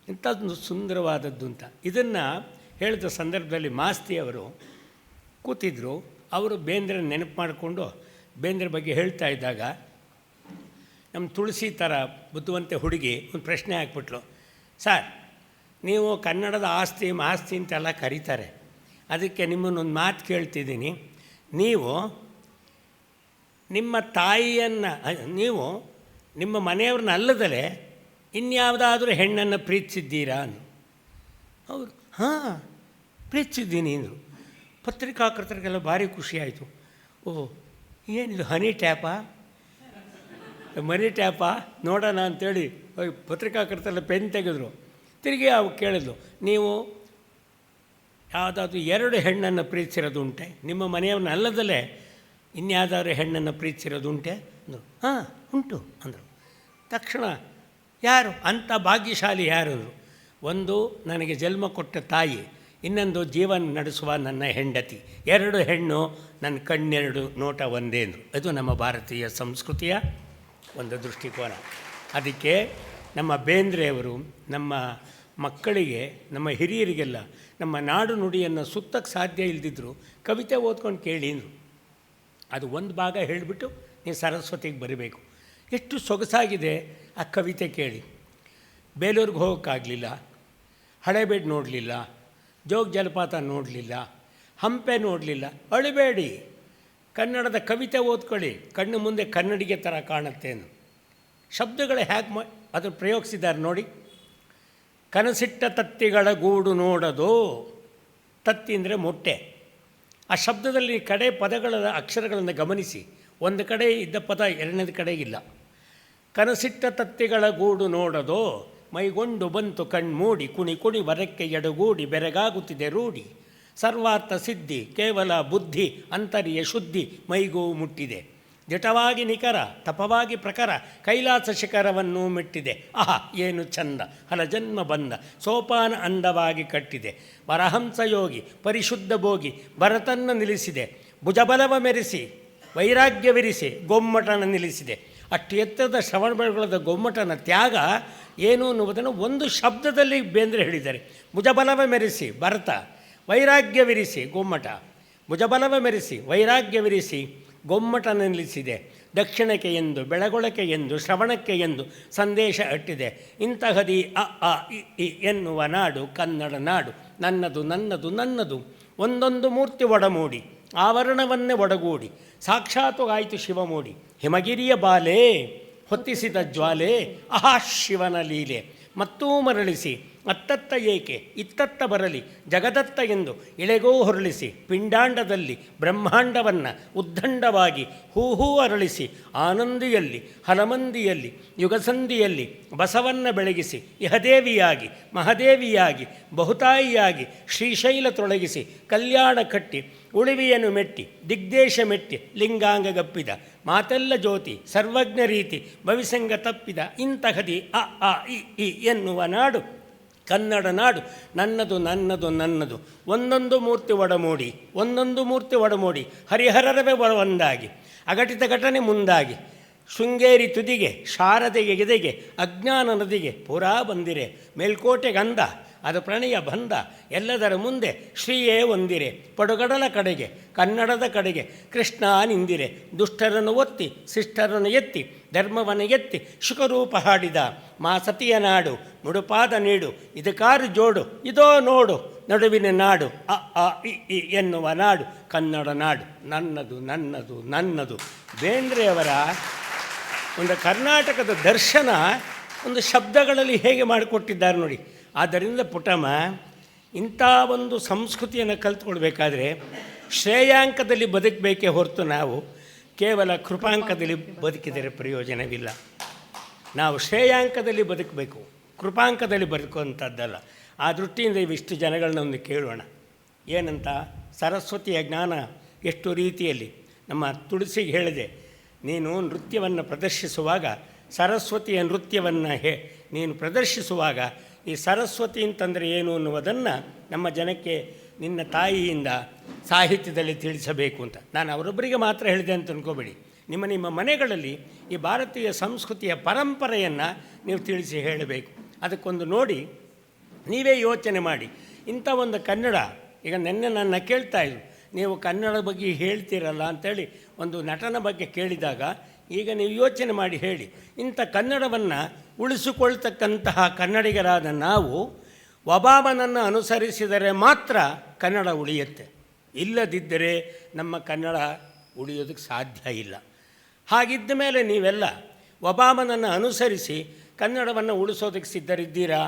ಇಂಥದ್ದು ಸುಂದರವಾದದ್ದು ಅಂತ. ಇದನ್ನು ಹೇಳಿದ ಸಂದರ್ಭದಲ್ಲಿ ಮಾಸ್ತಿಯವರು ಕೂತಿದ್ರು. ಅವರು ಬೇಂದ್ರೆ ನೆನಪು ಮಾಡಿಕೊಂಡು ಬೇಂದ್ರೆ ಬಗ್ಗೆ ಹೇಳ್ತಾ ಇದ್ದಾಗ ನಮ್ಮ ತುಳಸಿ ಥರ ಬುದ್ಧಿವಂತೆ ಹುಡುಗಿ ಒಂದು ಪ್ರಶ್ನೆ ಹಾಕ್ಬಿಟ್ಲು, ಸರ್ ನೀವು ಕನ್ನಡದ ಆಸ್ತಿ ಮಾಸ್ತಿ ಅಂತೆಲ್ಲ ಕರೀತಾರೆ, ಅದಕ್ಕೆ ನಿಮ್ಮನ್ನೊಂದು ಮಾತು ಕೇಳ್ತಿದ್ದೀನಿ, ನೀವು ನಿಮ್ಮ ತಾಯಿಯನ್ನು, ನೀವು ನಿಮ್ಮ ಮನೆಯವ್ರನ್ನ ಅಲ್ಲದಲೇ ಇನ್ಯಾವುದಾದ್ರೂ ಹೆಣ್ಣನ್ನು ಪ್ರೀತಿಸಿದ್ದೀರಾ ಅಂದರು. ಅವರು ಹಾಂ ಪ್ರೀತಿಸಿದ್ದೀನಿ ಅಂದರು. ಪತ್ರಿಕಾಕರ್ತರಿಗೆಲ್ಲ ಭಾರಿ ಖುಷಿಯಾಯಿತು. ಓಹ್ ಏನಿದು ಹನಿ ಟ್ಯಾಪಾ ಮನಿ ಟ್ಯಾಪಾ ನೋಡೋಣ ಅಂಥೇಳಿ ಪತ್ರಿಕಾಕರ್ತರೆಲ್ಲ ಪೆನ್ ತೆಗೆದ್ರು. ತಿರುಗಿ ಅವು ಕೇಳಿದ್ಲು, ನೀವು ಯಾವುದಾದ್ರೂ 2 ಹೆಣ್ಣನ್ನು ಪ್ರೀತಿಸಿರೋದು ಉಂಟೆ, ನಿಮ್ಮ ಮನೆಯವ್ರನ್ನ ಅಲ್ಲದಲ್ಲೇ ಇನ್ಯಾವುದಾದ್ರು ಹೆಣ್ಣನ್ನು ಪ್ರೀತಿಸಿರೋದು ಉಂಟೆ ಅಂದರು. ಹಾಂ ಉಂಟು ಅಂದರು. ತಕ್ಷಣ ಯಾರು ಅಂಥ ಭಾಗ್ಯಶಾಲಿ ಯಾರು ಅಂದರು. ಒಂದು ನನಗೆ ಜನ್ಮ ಕೊಟ್ಟ ತಾಯಿ, ಇನ್ನೊಂದು ಜೀವನ ನಡೆಸುವ ನನ್ನ ಹೆಂಡತಿ, 2 ಹೆಣ್ಣು, ನನ್ನ ಕಣ್ಣೆರಡು ನೋಟ ಒಂದೇ ಅಂದರು. ಅದು ನಮ್ಮ ಭಾರತೀಯ ಸಂಸ್ಕೃತಿಯ ಒಂದು ದೃಷ್ಟಿಕೋನ. ಅದಕ್ಕೆ ನಮ್ಮ ಬೇಂದ್ರೆಯವರು ನಮ್ಮ ಮಕ್ಕಳಿಗೆ, ನಮ್ಮ ಹಿರಿಯರಿಗೆಲ್ಲ ನಮ್ಮ ನಾಡು ನುಡಿಯನ್ನು ಸುತ್ತಕ್ಕೆ ಸಾಧ್ಯ ಇಲ್ಲದಿದ್ದರು ಕವಿತೆ ಓದ್ಕೊಂಡು ಕೇಳಿ ಅಂದರು. ಅದು ಒಂದು ಭಾಗ ಹೇಳಿಬಿಟ್ಟು ನೀವು ಸರಸ್ವತಿಗೆ ಬರಬೇಕು. ಎಷ್ಟು ಸೊಗಸಾಗಿದೆ ಆ ಕವಿತೆ ಕೇಳಿ. ಬೇಲೂರಿಗೆ ಹೋಗೋಕ್ಕಾಗಲಿಲ್ಲ, ಹಳೇಬೇಡು ನೋಡಲಿಲ್ಲ, ಜೋಗ ಜಲಪಾತ ನೋಡಲಿಲ್ಲ, ಹಂಪೆ ನೋಡಲಿಲ್ಲ, ಅಳಬೇಡಿ, ಕನ್ನಡದ ಕವಿತೆ ಓದ್ಕೊಳ್ಳಿ, ಕಣ್ಣು ಮುಂದೆ ಕನ್ನಡಿಗೆ ಥರ ಕಾಣುತ್ತೆ ಅಂದು. ಶಬ್ದಗಳು ಹೇಗೆ ಅದನ್ನು ಪ್ರಯೋಗಿಸಿದ್ದಾರೆ ನೋಡಿ. ಕನಸಿಟ್ಟ ತತ್ತಿಗಳ ಗೂಡು ನೋಡೋದು, ತತ್ತಿ ಅಂದರೆ ಮೊಟ್ಟೆ. ಆ ಶಬ್ದದಲ್ಲಿ ಕಡೆ ಪದಗಳ ಅಕ್ಷರಗಳನ್ನು ಗಮನಿಸಿ, ಒಂದು ಕಡೆ ಇದ್ದ ಪದ ಎರಡನೇದು ಕಡೆಗಿಲ್ಲ. ಕನಸಿಟ್ಟ ತತ್ತಿಗಳ ಗೂಡು ನೋಡೋದು, ಮೈಗೊಂಡು ಬಂತು ಕಣ್ಮೂಡಿ, ಕುಣಿ ಕುಣಿ ವರಕ್ಕೆ ಎಡಗೂಡಿ, ಬೆರಗಾಗುತ್ತಿದೆ ರೂಢಿ, ಸರ್ವಾರ್ಥ ಸಿದ್ಧಿ ಕೇವಲ ಬುದ್ಧಿ, ಅಂತರ್ಯ ಶುದ್ಧಿ ಮೈಗೂ ಮುಟ್ಟಿದೆ, ದಿಟವಾಗಿ ನಿಖರ, ತಪವಾಗಿ ಪ್ರಖರ, ಕೈಲಾಸ ಶಿಖರವನ್ನು ಮೆಟ್ಟಿದೆ. ಆಹಾ ಏನು ಚಂದ, ಹಲಜನ್ಮ ಬಂದ ಸೋಪಾನ ಅಂದವಾಗಿ ಕಟ್ಟಿದೆ. ಪರಹಂಸ ಯೋಗಿ ಪರಿಶುದ್ಧ ಭೋಗಿ ಭರತನ್ನು ನಿಲ್ಲಿಸಿದೆ. ಭುಜಬಲವ ಮೆರೆಸಿ ವೈರಾಗ್ಯವಿರಿಸಿ ಗೊಮ್ಮಟನ ನಿಲ್ಲಿಸಿದೆ. ಅಷ್ಟು ಎತ್ತರದ ಶ್ರವಣಬೆಳಗೊಳದ ಗೊಮ್ಮಟನ ತ್ಯಾಗ ಏನು ಅನ್ನುವುದನ್ನು ಒಂದು ಶಬ್ದದಲ್ಲಿ ಬೇಂದ್ರೆ ಹೇಳಿದ್ದಾರೆ. ಭುಜಬಲವ ಮೆರೆಸಿ ಭರತ, ವೈರಾಗ್ಯವಿರಿಸಿ ಗೊಮ್ಮಟ. ಭುಜಬಲವ ಮೆರೆಸಿ ವೈರಾಗ್ಯವಿರಿಸಿ ಗೊಮ್ಮಟನ ನಿಲ್ಲಿಸಿದೆ. ದಕ್ಷಿಣಕ್ಕೆ ಎಂದು, ಬೆಳಗೊಳಕ್ಕೆ ಎಂದು, ಶ್ರವಣಕ್ಕೆ ಎಂದು ಸಂದೇಶ ಅಟ್ಟಿದೆ. ಇಂತಹದಿ ಅ ಇ ಎನ್ನುವ ನಾಡು ಕನ್ನಡ ನಾಡು. ನನ್ನದು ನನ್ನದು ನನ್ನದು ಒಂದೊಂದು ಮೂರ್ತಿ ಒಡಮೂಡಿ ಆವರಣವನ್ನೇ ಒಡಗೂಡಿ ಸಾಕ್ಷಾತು ಆಯಿತು ಶಿವಮೂಡಿ. ಹಿಮಗಿರಿಯ ಬಾಲೆ ಹೊತ್ತಿಸಿದ ಜ್ವಾಲೆ ಆಹಾ ಶಿವನ ಲೀಲೆ. ಮತ್ತೂ ಮರಳಿಸಿ ಅತ್ತತ್ತ ಏಕೆ ಇತ್ತತ್ತ ಬರಲಿ ಜಗದತ್ತ ಎಂದು ಇಳೆಗೋ ಹೊರಳಿಸಿ ಪಿಂಡಾಂಡದಲ್ಲಿ ಬ್ರಹ್ಮಾಂಡವನ್ನು ಉದ್ದಂಡವಾಗಿ ಹೂ ಅರಳಿಸಿ ಆನಂದಿಯಲ್ಲಿ ಹಲಮಂದಿಯಲ್ಲಿ ಯುಗಸಂಧಿಯಲ್ಲಿ ಬಸವನ್ನ ಬೆಳಗಿಸಿ ಇಹದೇವಿಯಾಗಿ ಮಹದೇವಿಯಾಗಿ ಬಹುತಾಯಿಯಾಗಿ ಶ್ರೀಶೈಲ ತೊಳಗಿಸಿ ಕಲ್ಯಾಣ ಕಟ್ಟಿ ಉಳಿವಿಯನ್ನು ಮೆಟ್ಟಿ ದಿಗ್ದೇಶ ಮೆಟ್ಟಿ ಲಿಂಗಾಂಗ ಗಪ್ಪಿದ ಮಾತೆಲ್ಲ ಜ್ಯೋತಿ ಸರ್ವಜ್ಞ ರೀತಿ ಭವಿಸಂಗ ತಪ್ಪಿದ. ಇಂತಹದಿ ಅ ಇ ಎನ್ನುವ ನಾಡು ಕನ್ನಡ ನಾಡು. ನನ್ನದು ನನ್ನದು ನನ್ನದು ಒಂದೊಂದು ಮೂರ್ತಿ ಒಡಮೂಡಿ ಒಂದೊಂದು ಮೂರ್ತಿ ಒಡಮೂಡಿ ಹರಿಹರರವೇ ಒಂದಾಗಿ ಅಘಟಿತ ಘಟನೆ ಮುಂದಾಗಿ ಶೃಂಗೇರಿ ತುದಿಗೆ ಶಾರದೆಗೆ ಎದೆಗೆ ಅಜ್ಞಾನ ನದಿಗೆ ಪುರಾ ಬಂದಿರೆ ಮೇಲ್ಕೋಟೆ ಗಂಧ ಅದು ಪ್ರಣಯ ಬಂಧ ಎಲ್ಲದರ ಮುಂದೆ ಶ್ರೀಯೇ ಒಂದಿರೆ ಪಡುಗಡಲ ಕಡೆಗೆ ಕನ್ನಡದ ಕಡೆಗೆ ಕೃಷ್ಣ ನಿಂದಿರೆ ದುಷ್ಟರನ್ನು ಒತ್ತಿ ಶಿಷ್ಟರನ್ನು ಎತ್ತಿ ಧರ್ಮವನ್ನು ಎತ್ತಿ ಶುಕರೂಪ ಹಾಡಿದ ಮಾ ಸತಿಯ ನಾಡು ಮುಡುಪಾದ ನೀಡು ಇದಕ್ಕಾರು ಜೋಡು ಇದೋ ನೋಡು ನಡುವಿನ ನಾಡು ಅ ಇ ಎನ್ನುವ ನಾಡು ಕನ್ನಡ ನಾಡು. ನನ್ನದು ನನ್ನದು ನನ್ನದು ಬೇಂದ್ರೆಯವರ ಒಂದು ಕರ್ನಾಟಕದ ದರ್ಶನ ಒಂದು ಶಬ್ದಗಳಲ್ಲಿ ಹೇಗೆ ಮಾಡಿಕೊಟ್ಟಿದ್ದಾರೆ ನೋಡಿ. ಆದ್ದರಿಂದ ಪುಟಮ್ಮ ಇಂಥ ಒಂದು ಸಂಸ್ಕೃತಿಯನ್ನು ಕಲ್ತ್ಕೊಳ್ಬೇಕಾದ್ರೆ ಶ್ರೇಯಾಂಕದಲ್ಲಿ ಬದುಕಬೇಕೇ ಹೊರತು ನಾವು ಕೇವಲ ಕೃಪಾಂಕದಲ್ಲಿ ಬದುಕಿದರೆ ಪ್ರಯೋಜನವಿಲ್ಲ. ನಾವು ಶ್ರೇಯಾಂಕದಲ್ಲಿ ಬದುಕಬೇಕು, ಕೃಪಾಂಕದಲ್ಲಿ ಬದುಕುವಂಥದ್ದಲ್ಲ. ಆ ದೃಷ್ಟಿಯಿಂದ ಇವಿಷ್ಟು ಜನಗಳನ್ನ ಒಂದು ಕೇಳೋಣ. ಏನಂತ ಸರಸ್ವತಿಯ ಜ್ಞಾನ ಎಷ್ಟು ರೀತಿಯಲ್ಲಿ ನಮ್ಮ ತುಳಸಿಗೆ ಹೇಳಿದೆ, ನೀನು ನೃತ್ಯವನ್ನು ಪ್ರದರ್ಶಿಸುವಾಗ ಸರಸ್ವತಿಯ ನೃತ್ಯವನ್ನು ನೀನು ಪ್ರದರ್ಶಿಸುವಾಗ ಈ ಸರಸ್ವತಿ ಅಂತಂದರೆ ಏನು ಅನ್ನುವುದನ್ನು ನಮ್ಮ ಜನಕ್ಕೆ ನಿನ್ನ ತಾಯಿಯಿಂದ ಸಾಹಿತ್ಯದಲ್ಲಿ ತಿಳಿಸಬೇಕು ಅಂತ. ನಾನು ಅವರೊಬ್ಬರಿಗೆ ಮಾತ್ರ ಹೇಳಿದೆ ಅಂತ ಅಂದ್ಕೋಬೇಡಿ. ನಿಮ್ಮ ಮನೆಗಳಲ್ಲಿ ಈ ಭಾರತೀಯ ಸಂಸ್ಕೃತಿಯ ಪರಂಪರೆಯನ್ನು ನೀವು ತಿಳಿಸಿ ಹೇಳಬೇಕು. ಅದಕ್ಕೊಂದು ನೋಡಿ ನೀವೇ ಯೋಚನೆ ಮಾಡಿ. ಇಂಥ ಒಂದು ಕನ್ನಡ ಈಗ ನೆನ್ನೆ ನನ್ನ ಕೇಳ್ತಾಯಿದ್ರು, ನೀವು ಕನ್ನಡ ಬಗ್ಗೆ ಹೇಳ್ತೀರಲ್ಲ ಅಂಥೇಳಿ ಒಂದು ನಟನ ಬಗ್ಗೆ ಕೇಳಿದಾಗ ಈಗ ನೀವು ಯೋಚನೆ ಮಾಡಿ ಹೇಳಿ. ಇಂಥ ಕನ್ನಡವನ್ನು ಉಳಿಸಿಕೊಳ್ತಕ್ಕಂತಹ ಕನ್ನಡಿಗರಾದ ನಾವು ಒಬಾಮನನ್ನು ಅನುಸರಿಸಿದರೆ ಮಾತ್ರ ಕನ್ನಡ ಉಳಿಯುತ್ತೆ, ಇಲ್ಲದಿದ್ದರೆ ನಮ್ಮ ಕನ್ನಡ ಉಳಿಯೋದಕ್ಕೆ ಸಾಧ್ಯ ಇಲ್ಲ. ಹಾಗಿದ್ದ ಮೇಲೆ ನೀವೆಲ್ಲ ಒಬಾಮನನ್ನು ಅನುಸರಿಸಿ ಕನ್ನಡವನ್ನು ಉಳಿಸೋದಕ್ಕೆ ಸಿದ್ಧರಿದ್ದೀರಾ?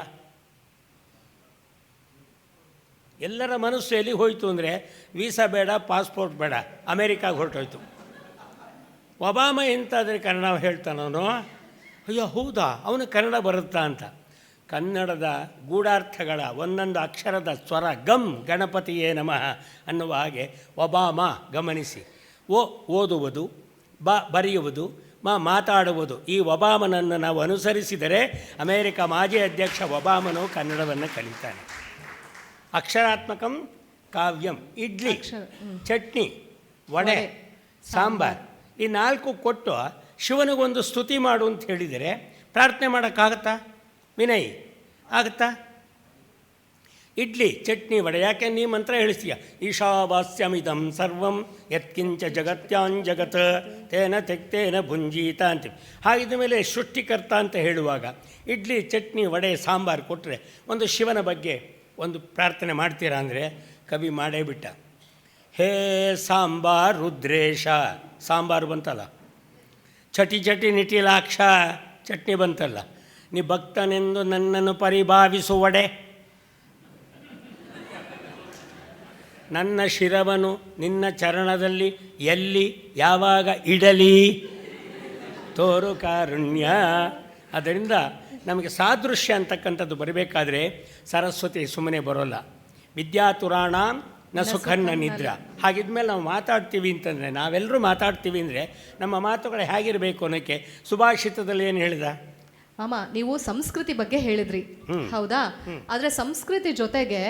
ಎಲ್ಲರ ಮನಸ್ಸು ಎಲ್ಲಿ ಹೋಯಿತು ಅಂದರೆ ವೀಸಾ ಬೇಡ, ಪಾಸ್ಪೋರ್ಟ್ ಬೇಡ, ಅಮೇರಿಕಾಗೆ ಹೊರಟೋಯ್ತು. ಒಬಾಮ ಎಂತಾದರೆ ಕನ್ನಡ ಹೇಳ್ತಾನವನು, ಅಯ್ಯೋ ಹೌದಾ ಅವನು ಕನ್ನಡ ಬರುತ್ತಾ ಅಂತ. ಕನ್ನಡದ ಗೂಢಾರ್ಥಗಳ ಒಂದೊಂದು ಅಕ್ಷರದ ಸ್ವರ ಗಮ್ ಗಣಪತಿಯೇ ನಮಃ ಅನ್ನುವ ಹಾಗೆ ಒಬಾಮ ಗಮನಿಸಿ. ಓದುವುದು, ಬರೆಯುವುದು, ಮಾತಾಡುವುದು, ಈ ಒಬಾಮನನ್ನು ನಾವು ಅನುಸರಿಸಿದರೆ ಅಮೇರಿಕ ಮಾಜಿ ಅಧ್ಯಕ್ಷ ಒಬಾಮನು ಕನ್ನಡವನ್ನು ಕಲಿತಾನೆ. ಅಕ್ಷರಾತ್ಮಕಂ ಕಾವ್ಯಂ ಇಡ್ಲಿ ಚಟ್ನಿ ವಡೆ ಸಾಂಬಾರ್ ಈ ನಾಲ್ಕು ಕೊಟ್ಟು ಶಿವನಿಗೊಂದು ಸ್ತುತಿ ಮಾಡು ಅಂತ ಹೇಳಿದರೆ ಪ್ರಾರ್ಥನೆ ಮಾಡೋಕ್ಕಾಗತ್ತಾ? ವಿನಯ್ ಆಗುತ್ತಾ? ಇಡ್ಲಿ ಚಟ್ನಿ ವಡೆ ಯಾಕೆ ನೀ ಮಂತ್ರ ಹೇಳಿಸ್ತೀಯ, ಈಶಾವಾಸ್ಯಮಿದಂ ಸರ್ವಂ ಯತ್ಕಿಂಚ ಜಗತ್ಯಾಂಜಗತ್ ತೇನ ತೆಕ್ತೇನ ಭುಂಜೀತ ಅಂತೀವಿ. ಹಾಗಿದ್ದ ಮೇಲೆ ಸೃಷ್ಟಿಕರ್ತ ಅಂತ ಹೇಳುವಾಗ ಇಡ್ಲಿ ಚಟ್ನಿ ವಡೆ ಸಾಂಬಾರು ಕೊಟ್ಟರೆ ಒಂದು ಶಿವನ ಬಗ್ಗೆ ಒಂದು ಪ್ರಾರ್ಥನೆ ಮಾಡ್ತೀರಾ ಅಂದರೆ ಕವಿ ಮಾಡೇ ಬಿಟ್ಟ. ಹೇ ಸಾಂಬಾರ್ ರುದ್ರೇಶ ಸಾಂಬಾರು ಬಂತಲ್ಲ, ಚಟಿ ಚಟಿ ನಿಟಿಲಾಕ್ಷ ಚಟ್ನಿ ಬಂತಲ್ಲ, ನೀ ಭಕ್ತನೆಂದು ನನ್ನನ್ನು ಪರಿಭಾವಿಸುವಡೆ, ನನ್ನ ಶಿರವನು ನಿನ್ನ ಚರಣದಲ್ಲಿ ಎಲ್ಲಿ ಯಾವಾಗ ಇಡಲಿ ತೋರು ಕಾರುಣ್ಯ. ಅದರಿಂದ ನಮಗೆ ಸಾದೃಶ್ಯ ಅಂತಕ್ಕಂಥದ್ದು ಬರಬೇಕಾದ್ರೆ ಸರಸ್ವತಿ ಸುಮ್ಮನೆ ಬರೋಲ್ಲ. ವಿದ್ಯಾತುರಾಣಾಂ ನ ಸುಖನ್ನ ನಿದ್ರಾ. ಹಾಗಿದ್ಮೇಲೆ ನಾವು ಮಾತಾಡ್ತೀವಿ ಅಂತಂದರೆ, ನಾವೆಲ್ಲರೂ ಮಾತಾಡ್ತೀವಿ ಅಂದರೆ ನಮ್ಮ ಮಾತುಗಳು ಹೇಗಿರಬೇಕು ಅನ್ನೋಕ್ಕೆ ಸುಭಾಷಿತದಲ್ಲಿ ಏನು ಹೇಳಿದ?
ಮಾಮ, ನೀವು ಸಂಸ್ಕೃತಿ ಬಗ್ಗೆ ಹೇಳಿದ್ರಿ, ಹೌದಾ? ಆದ್ರೆ ಸಂಸ್ಕೃತಿ ಜೊತೆಗೆ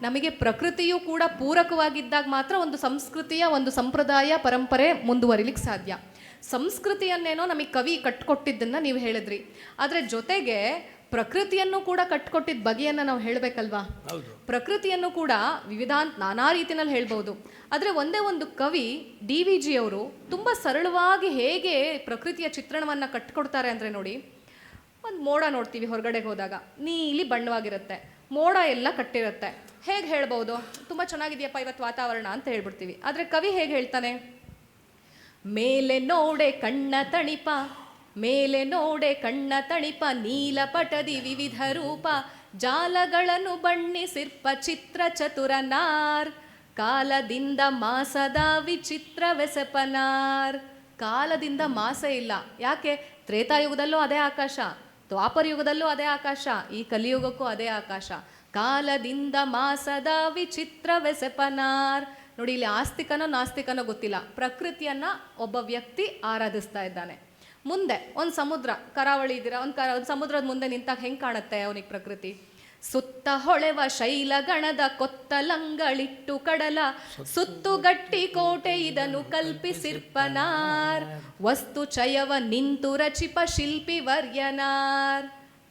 ನಮಗೆ ಪ್ರಕೃತಿಯು ಕೂಡ ಪೂರಕವಾಗಿದ್ದಾಗ ಮಾತ್ರ ಒಂದು ಸಂಸ್ಕೃತಿಯ ಒಂದು ಸಂಪ್ರದಾಯ ಪರಂಪರೆ ಮುಂದುವರಿಲಿಕ್ಕೆ ಸಾಧ್ಯ. ಸಂಸ್ಕೃತಿಯನ್ನೇನೋ ನಮಗೆ ಕವಿ ಕಟ್ಕೊಟ್ಟಿದ್ದನ್ನ ನೀವು ಹೇಳಿದ್ರಿ, ಆದ್ರೆ ಜೊತೆಗೆ ಪ್ರಕೃತಿಯನ್ನು ಕೂಡ ಕಟ್ಕೊಟ್ಟಿದ್ದ ಬಗೆಯನ್ನು ನಾವು ಹೇಳಬೇಕಲ್ವಾ? ಪ್ರಕೃತಿಯನ್ನು ಕೂಡ ನಾನಾ ರೀತಿಯಲ್ಲಿ ಹೇಳ್ಬೋದು. ಆದರೆ ಒಂದೇ ಒಂದು ಕವಿ DVG ಅವರು ತುಂಬ ಸರಳವಾಗಿ ಹೇಗೆ ಪ್ರಕೃತಿಯ ಚಿತ್ರಣವನ್ನು ಕಟ್ಕೊಡ್ತಾರೆ ಅಂದರೆ ನೋಡಿ, ಒಂದು ಮೋಡ ನೋಡ್ತೀವಿ ಹೊರಗಡೆಗೆ ಹೋದಾಗ, ನೀಲಿ ಬಣ್ಣವಾಗಿರುತ್ತೆ, ಮೋಡ ಎಲ್ಲ ಕಟ್ಟಿರುತ್ತೆ. ಹೇಗೆ ಹೇಳ್ಬೋದು? ತುಂಬ ಚೆನ್ನಾಗಿದೆಯಪ್ಪ ಇವತ್ತು ವಾತಾವರಣ ಅಂತ ಹೇಳ್ಬಿಡ್ತೀವಿ. ಆದರೆ ಕವಿ ಹೇಗೆ ಹೇಳ್ತಾನೆ? ಮೇಲೆ ನೋಡೆ ಕಣ್ಣ ತಣಿಪ, ಮೇಲೆ ನೋಡೆ ಕಣ್ಣ ತಣಿಪ, ನೀಲಪಟದಿ ವಿವಿಧ ರೂಪ, ಜಾಲಗಳನ್ನು ಬಣ್ಣಿಸಿರ್ಪ ಚಿತ್ರ ಚತುರನಾರ್, ಕಾಲದಿಂದ ಮಾಸದ ವಿಚಿತ್ರವೆಸಪನಾರ್. ಕಾಲದಿಂದ ಮಾಸ ಇಲ್ಲ. ಯಾಕೆ? ತ್ರೇತಾಯುಗದಲ್ಲೂ ಅದೇ ಆಕಾಶ, ದ್ವಾಪರ ಯುಗದಲ್ಲೂ ಅದೇ ಆಕಾಶ, ಈ ಕಲಿಯುಗಕ್ಕೂ ಅದೇ ಆಕಾಶ. ಕಾಲದಿಂದ ಮಾಸದ ವಿಚಿತ್ರವೆಸಪನಾರ್. ನೋಡಿ, ಇಲ್ಲಿ ಆಸ್ತಿಕನೋ ನಾಸ್ತಿಕನೋ ಗೊತ್ತಿಲ್ಲ, ಪ್ರಕೃತಿಯನ್ನ ಒಬ್ಬ ವ್ಯಕ್ತಿ ಆರಾಧಿಸ್ತಾ ಇದ್ದಾನೆ. ಮುಂದೆ ಒಂದು ಸಮುದ್ರ, ಕರಾವಳಿ ಇದ್ದೀರಾ, ಒಂದು ಸಮುದ್ರದ ಮುಂದೆ ನಿಂತಾಗ ಹೆಂಗೆ ಕಾಣುತ್ತೆ ಅವನಿಗೆ ಪ್ರಕೃತಿ? ಸುತ್ತ ಹೊಳೆವ ಶೈಲಗಣದ ಕೊತ್ತಲಂಗಳಿಟ್ಟು ಕಡಲ, ಸುತ್ತುಗಟ್ಟಿ ಕೋಟೆ ಇದನ್ನು ಕಲ್ಪಿಸಿರ್ಪನಾರ್, ವಸ್ತು ಚಯವ ನಿಂತು ರಚಿಪ ಶಿಲ್ಪಿ ವರ್ಯನಾರ್.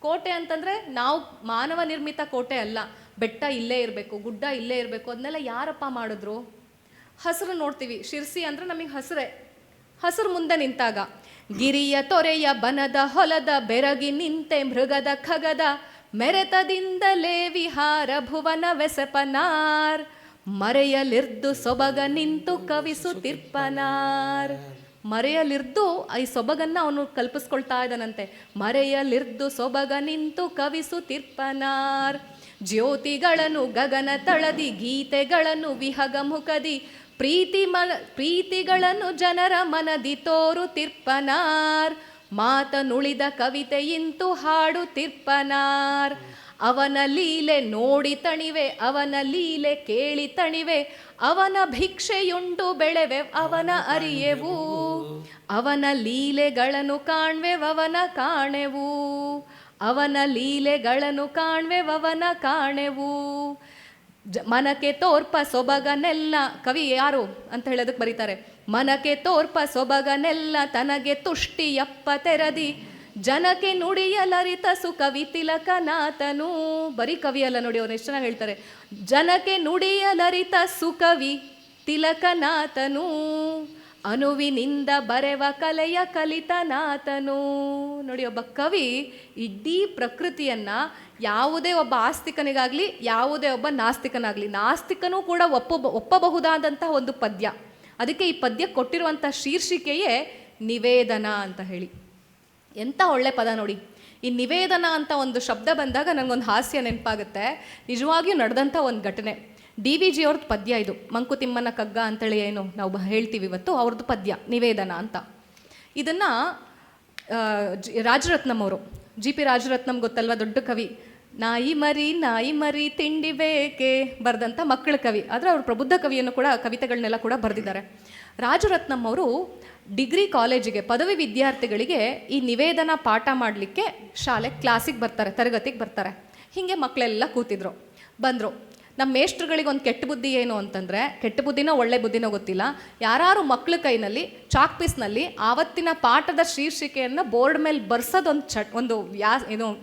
ಕೋಟೆ ಅಂತಂದ್ರೆ ನಾವು ಮಾನವ ನಿರ್ಮಿತ ಕೋಟೆ ಅಲ್ಲ. ಬೆಟ್ಟ ಇಲ್ಲೇ ಇರಬೇಕು, ಗುಡ್ಡ ಇಲ್ಲೇ ಇರಬೇಕು, ಅದನ್ನೆಲ್ಲ ಯಾರಪ್ಪ ಮಾಡಿದ್ರು? ಹಸಿರು ನೋಡ್ತೀವಿ, ಶಿರ್ಸಿ ಅಂದ್ರೆ ನಮಗೆ ಹಸಿರೇ. ಹಸಿರು ಮುಂದೆ ನಿಂತಾಗ ಗಿರಿಯ ತೊರೆಯ ಬನದ ಹೊಲದ ಬೆರಗಿ ನಿಂತೆ ಮೃಗದ ಖಗದ, ಮೆರೆತದಿಂದಲೇ ವಿಹಾರ ಭುವನ ವೆಸಪನಾರ್, ಮರೆಯಲಿರ್ದು ಸೊಬಗ ನಿಂತು ಕವಿಸುತ್ತಿರ್ಪನಾರ್. ಮರೆಯಲಿರ್ದು ಈ ಸೊಬಗನ್ನ ಅವನು ಕಲ್ಪಿಸ್ಕೊಳ್ತಾ ಇದ್ದಾನಂತೆ. ಮರೆಯಲಿರ್ದು ಸೊಬಗ ನಿಂತು ಕವಿಸುತ್ತಿರ್ಪನಾರ್, ಜ್ಯೋತಿಗಳನ್ನು ಗಗನ ತಳದಿ, ಗೀತೆಗಳನ್ನು ವಿಹಗ ಮುಖದಿ, ಪ್ರೀತಿಗಳನ್ನು ಜನರ ಮನದಿ ತೋರುತ್ತಿರ್ಪನಾರ್, ಮಾತನುಳಿದ ಕವಿತೆಯಿಂತು ಹಾಡುತ್ತಿರ್ಪನಾರ್. ಅವನ ಲೀಲೆ ನೋಡಿ ತಣಿವೆ, ಅವನ ಲೀಲೆ ಕೇಳಿ ತಣಿವೆ, ಅವನ ಭಿಕ್ಷೆಯುಂಡು ಬೆಳೆವೆ ಅವನ ಅರಿಯೆವು, ಅವನ ಲೀಲೆಗಳನ್ನು ಕಾಣ್ವೆವನ ಕಾಣೆವು, ಅವನ ಲೀಲೆಗಳನ್ನು ಕಾಣ್ವೆವನ ಕಾಣೆವು. ಮನಕ್ಕೆ ತೋರ್ಪ ಸೊಬಗನೆಲ್ಲ, ಕವಿ ಯಾರು ಅಂತ ಹೇಳೋದಕ್ಕೆ ಬರೀತಾರೆ, ಮನಕ್ಕೆ ತೋರ್ಪ ಸೊಬಗನೆಲ್ಲ ತನಗೆ ತುಷ್ಟಿಯಪ್ಪ ತೆರದಿ, ಜನಕ್ಕೆ ನುಡಿಯಲರಿತ ಸುಕವಿ ತಿಲಕನಾಥನು. ಬರೀ ಕವಿ ಅಲ್ಲ ನೋಡಿ, ಅವ್ರು ಎಷ್ಟು ಚೆನ್ನಾಗಿ ಹೇಳ್ತಾರೆ. ಜನಕ್ಕೆ ನುಡಿಯಲರಿತ ಸುಕವಿ ತಿಲಕನಾಥನು, ಅನುವಿನಿಂದ ಬರೆವ ಕಲೆಯ ಕಲಿತನಾಥನು. ನೋಡಿ, ಒಬ್ಬ ಕವಿ ಇಡೀ ಪ್ರಕೃತಿಯನ್ನ ಯಾವುದೇ ಒಬ್ಬ ಆಸ್ತಿಕನಿಗಾಗ್ಲಿ ಯಾವುದೇ ಒಬ್ಬ ನಾಸ್ತಿಕನಾಗ್ಲಿ, ನಾಸ್ತಿಕನೂ ಕೂಡ ಒಪ್ಪಬಹುದಾದಂತಹ ಒಂದು ಪದ್ಯ. ಅದಕ್ಕೆ ಈ ಪದ್ಯ ಕೊಟ್ಟಿರುವಂಥ ಶೀರ್ಷಿಕೆಯೇ ನಿವೇದನ ಅಂತ ಹೇಳಿ. ಎಂಥ ಒಳ್ಳೆ ಪದ ನೋಡಿ. ಈ ನಿವೇದನ ಅಂತ ಒಂದು ಶಬ್ದ ಬಂದಾಗ ನನಗೊಂದು ಹಾಸ್ಯ ನೆನಪಾಗುತ್ತೆ. ನಿಜವಾಗಿಯೂ ನಡೆದಂಥ ಒಂದು ಘಟನೆ. DVG ಅವ್ರದ್ದು ಪದ್ಯ ಇದು, ಮಂಕುತಿಮ್ಮನ ಕಗ್ಗ ಅಂತೇಳಿ ಏನು ನಾವು ಹೇಳ್ತೀವಿ ಇವತ್ತು, ಅವ್ರದ್ದು ಪದ್ಯ ನಿವೇದನ ಅಂತ. ಇದನ್ನು ರಾಜರತ್ನಂ ಅವರು, GP ರಾಜರತ್ನಂ ಗೊತ್ತಲ್ವ, ದೊಡ್ಡ ಕವಿ. ನಾಯಿ ಮರಿ ತಿಂಡಿ ಬೇಕೆ ಬರೆದಂಥ ಮಕ್ಕಳ ಕವಿ. ಆದರೆ ಅವರು ಪ್ರಬುದ್ಧ ಕವಿಯನ್ನು ಕೂಡ, ಕವಿತೆಗಳನ್ನೆಲ್ಲ ಕೂಡ ಬರೆದಿದ್ದಾರೆ. ರಾಜರತ್ನಂ ಅವರು ಡಿಗ್ರಿ ಕಾಲೇಜಿಗೆ, ಪದವಿ ವಿದ್ಯಾರ್ಥಿಗಳಿಗೆ ಈ ನಿವೇದನ ಪಾಠ ಮಾಡಲಿಕ್ಕೆ ಕ್ಲಾಸಿಗೆ ಬರ್ತಾರೆ, ತರಗತಿಗೆ ಬರ್ತಾರೆ. ಹೀಗೆ ಮಕ್ಕಳೆಲ್ಲ ಕೂತಿದ್ರು. ಬಂದರು. ನಮ್ಮ ಮೇಷ್ಟ್ರುಗಳಿಗೆ ಒಂದು ಕೆಟ್ಟ ಬುದ್ಧಿ ಏನು ಅಂತಂದರೆ, ಕೆಟ್ಟ ಬುದ್ಧಿನೋ ಒಳ್ಳೆ ಬುದ್ಧಿನೋ ಗೊತ್ತಿಲ್ಲ, ಯಾರು ಮಕ್ಕಳ ಕೈನಲ್ಲಿ ಚಾಕ್ ಪೀಸ್ನಲ್ಲಿ ಆವತ್ತಿನ ಪಾಠದ ಶೀರ್ಷಿಕೆಯನ್ನು ಬೋರ್ಡ್ ಮೇಲೆ ಬರ್ಸೋದೊಂದು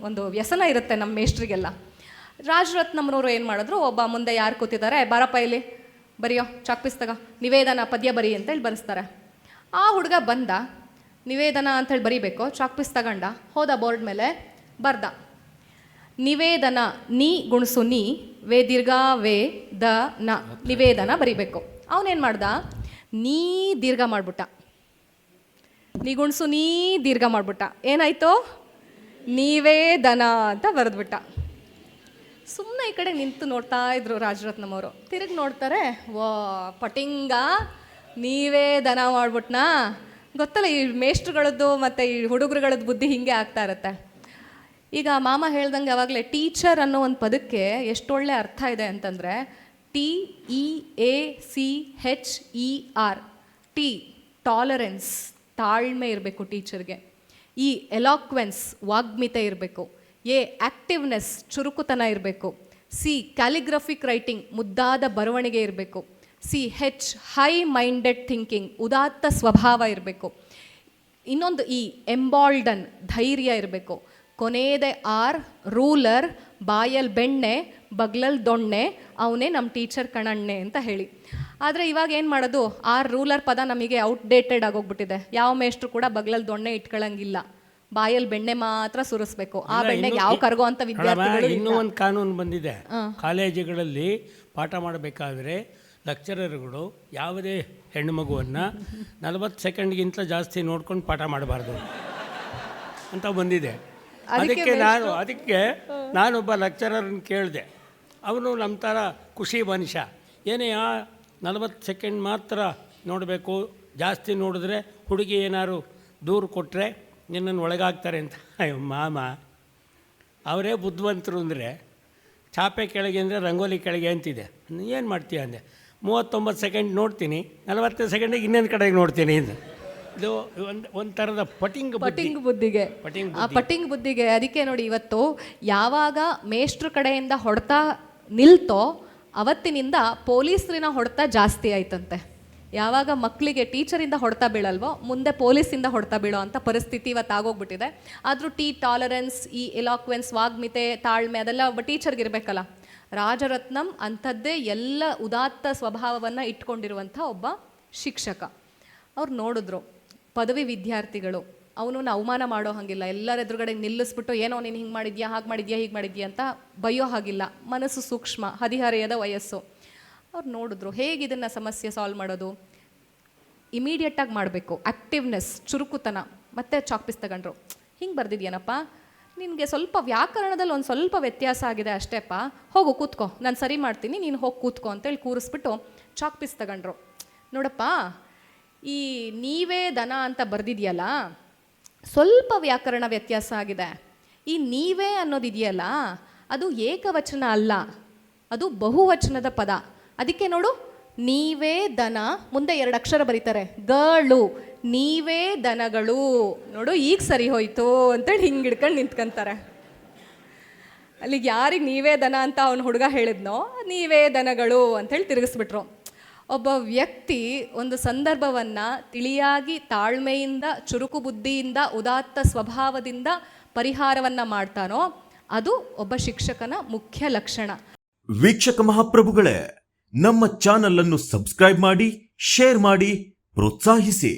ಒಂದು ವ್ಯಸನ ಇರುತ್ತೆ ನಮ್ಮ ಮೇಷ್ಟ್ರಿಗೆಲ್ಲ. ರಾಜರತ್ನಮ್ನವರು ಏನು ಮಾಡಿದ್ರು, ಒಬ್ಬ ಮುಂದೆ ಯಾರು ಕೂತಿದ್ದಾರೆ, ಬಾರಪ್ಪ ಇಲ್ಲಿ ಬರೆಯೋ, ಚಾಕ್ ಪೀಸ್ ತಗ, ನಿವೇದನ ಪದ್ಯ ಬರಿ ಅಂತೇಳಿ ಬರೆಸ್ತಾರೆ. ಆ ಹುಡುಗ ಬಂದ, ನಿವೇದನ ಅಂಥೇಳಿ ಬರೀಬೇಕು, ಚಾಕ್ ಪೀಸ್ ತಗೊಂಡ, ಹೋದ ಬೋರ್ಡ್ ಮೇಲೆ ಬರ್ದ, ನಿವೇದನ, ನೀ ಗುಣಸು ನೀ, ವೇ ದೀರ್ಘ ವೇ ದ ನ, ನಿವೇದನ ಬರಿಬೇಕು. ಅವನೇನು ಮಾಡ್ದ, ನೀ ದೀರ್ಘ ಮಾಡ್ಬಿಟ್ಟ, ನೀ ಗುಣಸು ನೀ ದೀರ್ಘ ಮಾಡ್ಬಿಟ್ಟ. ಏನಾಯ್ತು, ನಿವೇದನ ಅಂತ ಬರೆದ್ಬಿಟ್ಟ. ಸುಮ್ಮನೆ ಈ ಕಡೆ ನಿಂತು ನೋಡ್ತಾ ಇದ್ರು ರಾಜರತ್ನಂ ಅವರು. ತಿರುಗಿ ನೋಡ್ತಾರೆ, ವಾ ಪಟಿಂಗ, ನಿವೇದನ ಮಾಡ್ಬಿಟ್ನಾ. ಗೊತ್ತಲ್ಲ ಈ ಮೇಷ್ಟ್ರುಗಳದ್ದು ಮತ್ತು ಈ ಹುಡುಗರುಗಳದ್ದು ಬುದ್ಧಿ ಹೀಗೆ ಆಗ್ತಾ ಇರುತ್ತೆ. ಈಗ ಮಾಮ ಹೇಳ್ದಂಗೆ ಯಾವಾಗಲೇ ಟೀಚರ್ ಅನ್ನೋ ಒಂದು ಪದಕ್ಕೆ ಎಷ್ಟೊಳ್ಳೆ ಅರ್ಥ ಇದೆ ಅಂತಂದರೆ, TEACHER. ಟಿ ಟಾಲರೆನ್ಸ್, ತಾಳ್ಮೆ ಇರಬೇಕು ಟೀಚರ್ಗೆ. ಈ ಎಲಾಕ್ವೆನ್ಸ್, ವಾಗ್ಮಿತೆ ಇರಬೇಕು. ಎ ಆಕ್ಟಿವ್ನೆಸ್, ಚುರುಕುತನ ಇರಬೇಕು. ಸಿ ಕ್ಯಾಲಿಗ್ರಫಿಕ್ ರೈಟಿಂಗ್, ಮುದ್ದಾದ ಬರವಣಿಗೆ ಇರಬೇಕು. ಸಿ ಹೈ ಮೈಂಡೆಡ್ ಥಿಂಕಿಂಗ್, ಉದಾತ್ತ ಸ್ವಭಾವ ಇರಬೇಕು. ಇನ್ನೊಂದು ಈ ಎಂಬಾಲ್ಡನ್, ಧೈರ್ಯ ಇರಬೇಕು. ಕೊನೆಯದೇ ಆರ್ ರೂಲರ್, ಬಾಯಲ್ಲಿ ಬೆಣ್ಣೆ ಬಗ್ಲಲ್ಲಿ ದೊಣ್ಣೆ, ಅವನೇ ನಮ್ಮ ಟೀಚರ್ ಕಣಣ್ಣೆ ಅಂತ ಹೇಳಿ. ಆದರೆ ಇವಾಗ ಏನು ಮಾಡೋದು, ಆರ್ ರೂಲರ್ ಪದ ನಮಗೆ ಔಟ್ಡೇಟೆಡ್ ಆಗೋಗ್ಬಿಟ್ಟಿದೆ. ಯಾವ ಮೇಷ್ಟ್ರು ಕೂಡ ಬಗ್ಲಲ್ಲಿ ದೊಣ್ಣೆ ಇಟ್ಕೊಳ್ಳಂಗಿಲ್ಲ, ಬಾಯಲ್ಲಿ ಬೆಣ್ಣೆ ಮಾತ್ರ ಸುರಿಸ್ಬೇಕು. ಆ ಬೆಣ್ಣೆಗೆ ಯಾವ ಕರ್ಗೋ ಅಂತ ವಿದ್ಯಾರ್ಥಿಗಳು.
ಇನ್ನೂ ಒಂದು ಕಾನೂನು ಬಂದಿದೆ, ಕಾಲೇಜುಗಳಲ್ಲಿ ಪಾಠ ಮಾಡಬೇಕಾದ್ರೆ ಲೆಕ್ಚರರ್ಗಳು ಯಾವುದೇ ಹೆಣ್ಣು ಮಗುವನ್ನು 40 ಸೆಕೆಂಡ್ಗಿಂತ ಜಾಸ್ತಿ ನೋಡ್ಕೊಂಡು ಪಾಠ ಮಾಡಬಾರ್ದು ಅಂತ ಬಂದಿದೆ. ಅದಕ್ಕೆ ನಾನೊಬ್ಬ ಲೆಕ್ಚರರ್ನ ಕೇಳಿದೆ. ಅವನು ನಮ್ಮ ಥರ ಖುಷಿ ಮನುಷ್ಯ. ಏನೇ 40 ಸೆಕೆಂಡ್ ಮಾತ್ರ ನೋಡಬೇಕು, ಜಾಸ್ತಿ ನೋಡಿದ್ರೆ ಹುಡುಗಿ ಏನಾದ್ರು ದೂರು ಕೊಟ್ಟರೆ ನಿನ್ನನ್ನು ಒಳಗಾಗ್ತಾರೆ ಅಂತ. ಅಯ್ಯೋ ಮಾಮ, ಅವರೇ ಬುದ್ಧಿವಂತರು ಅಂದರೆ ಚಾಪೆ ಕೆಳಗೆ ಅಂದರೆ ರಂಗೋಲಿ ಕೆಳಗೆ ಅಂತಿದೆ. ಏನು ಮಾಡ್ತೀಯ ಅಂದೆ. 39 ಸೆಕೆಂಡ್ ನೋಡ್ತೀನಿ, 40 ಸೆಕೆಂಡಿಗೆ ಇನ್ನೊಂದು ಕಡೆಗೆ ನೋಡ್ತೀನಿ ಅಂತ. ಇದು ಒಂದು ಥರದ ಪಟಿಂಗ್
ಬುದ್ಧಿಗೆ. ಆ ಪಟಿಂಗ್ ಬುದ್ಧಿಗೆ ಅದಕ್ಕೆ ನೋಡಿ, ಇವತ್ತು ಯಾವಾಗ ಮೇಷ್ಟ್ರ ಕಡೆಯಿಂದ ಹೊಡೆತ ನಿಲ್ತೋ ಅವತ್ತಿನಿಂದ ಪೊಲೀಸರಿನ ಹೊಡೆತ ಜಾಸ್ತಿ ಆಯ್ತಂತೆ. ಯಾವಾಗ ಮಕ್ಕಳಿಗೆ ಟೀಚರಿಂದ ಹೊಡೆತ ಬೀಳಲ್ವೋ ಮುಂದೆ ಪೊಲೀಸಿಂದ ಹೊಡೆತ ಬೀಳೋ ಅಂತ ಪರಿಸ್ಥಿತಿ ಇವತ್ತು ಆಗೋಗ್ಬಿಟ್ಟಿದೆ. ಆದರೂ ಟಾಲರೆನ್ಸ್, ಈ ಎಲಾಕ್ವೆನ್ಸ್, ವಾಗ್ಮಿತೆ, ತಾಳ್ಮೆ ಅದೆಲ್ಲ ಒಬ್ಬ ಟೀಚರ್ಗೆ ಇರಬೇಕಲ್ಲ. ರಾಜರತ್ನಂ ಅಂಥದ್ದೇ ಎಲ್ಲ ಉದಾತ್ತ ಸ್ವಭಾವವನ್ನು ಇಟ್ಕೊಂಡಿರುವಂಥ ಒಬ್ಬ ಶಿಕ್ಷಕ. ಅವ್ರು ನೋಡಿದ್ರು ಪದವಿ ವಿದ್ಯಾರ್ಥಿಗಳು, ಅವನನ್ನು ಅವಮಾನ ಮಾಡೋ ಹಾಗಿಲ್ಲ, ಎಲ್ಲರ ಎದುರುಗಡೆ ನಿಲ್ಲಿಸ್ಬಿಟ್ಟು ಏನೋ ನೀನು ಹಿಂಗೆ ಮಾಡಿದ್ಯಾ, ಹಾಗೆ ಮಾಡಿದ್ಯಾ, ಹೀಗೆ ಮಾಡಿದ್ಯಾ ಅಂತ ಬೈಯೋ ಹಾಗಿಲ್ಲ. ಮನಸ್ಸು ಸೂಕ್ಷ್ಮ, ಹದಿಹರೆಯದ ವಯಸ್ಸು. ಅವ್ರು ನೋಡಿದ್ರು ಹೇಗೆ ಇದನ್ನು ಸಮಸ್ಯೆ ಸಾಲ್ವ್ ಮಾಡೋದು. ಇಮಿಡಿಯೇಟಾಗಿ ಮಾಡಬೇಕು. ಆ್ಯಕ್ಟಿವ್ನೆಸ್, ಚುರುಕುತನ. ಮತ್ತೆ ಚಾಕ್ಪೀಸ್ ತಗೊಂಡ್ರು. ಹಿಂಗೆ ಬರ್ದಿದ್ಯೇನಪ್ಪ, ನಿನಗೆ ಸ್ವಲ್ಪ ವ್ಯಾಕರಣದಲ್ಲಿ ಒಂದು ಸ್ವಲ್ಪ ವ್ಯತ್ಯಾಸ ಆಗಿದೆ ಅಷ್ಟೇಪ್ಪ, ಹೋಗು ಕೂತ್ಕೋ, ನಾನು ಸರಿ ಮಾಡ್ತೀನಿ, ನೀನು ಹೋಗಿ ಕೂತ್ಕೋ ಅಂತೇಳಿ ಕೂರಿಸ್ಬಿಟ್ಟು ಚಾಕ್ಪೀಸ್ ತಗೊಂಡ್ರು. ನೋಡಪ್ಪ, ಈ ನೀವೇ ದನ ಅಂತ ಬರ್ದಿದೆಯಲ್ಲ, ಸ್ವಲ್ಪ ವ್ಯಾಕರಣ ವ್ಯತ್ಯಾಸ ಆಗಿದೆ. ಈ ನೀವೇ ಅನ್ನೋದಿದೆಯಲ್ಲ, ಅದು ಏಕವಚನ ಅಲ್ಲ, ಅದು ಬಹುವಚನದ ಪದ. ಅದಕ್ಕೆ ನೋಡು, ನೀವೇ ದನ, ಮುಂದೆ 2 ಅಕ್ಷರ ಬರೀತಾರೆ, ಗಳು, ನೀವೇ ದನಗಳು. ನೋಡು ಈಗ ಸರಿ ಹೋಯ್ತು ಅಂತೇಳಿ ಹಿಂಗೆ ಹಿಡ್ಕೊಂಡು ನಿಂತ್ಕೊಂತಾರೆ. ಅಲ್ಲಿಗೆ ಯಾರಿಗೆ ನೀವೇ ದನ ಅಂತ ಅವನು ಹುಡುಗ ಹೇಳಿದ್ನೋ, ನೀವೇ ದನಗಳು ಅಂಥೇಳಿ ತಿರುಗಿಸ್ಬಿಟ್ರು. ಒಬ್ಬ ವ್ಯಕ್ತಿ ಒಂದು ಸಂದರ್ಭವನ್ನು ತಿಳಿಯಾಗಿ, ತಾಳ್ಮೆಯಿಂದ, ಚುರುಕು ಬುದ್ಧಿಯಿಂದ, ಉದಾತ್ತ ಸ್ವಭಾವದಿಂದ ಪರಿಹಾರವನ್ನು ಮಾಡ್ತಾನೋ ಅದು ಒಬ್ಬ ಶಿಕ್ಷಕನ ಮುಖ್ಯ ಲಕ್ಷಣ.
ವೀಕ್ಷಕ ಮಹಾಪ್ರಭುಗಳೇ, ನಮ್ಮ ಚಾನಲ್ ಅನ್ನು ಸಬ್ಸ್ಕ್ರೈಬ್ ಮಾಡಿ, ಶೇರ್ ಮಾಡಿ, ಪ್ರೋತ್ಸಾಹಿಸಿ.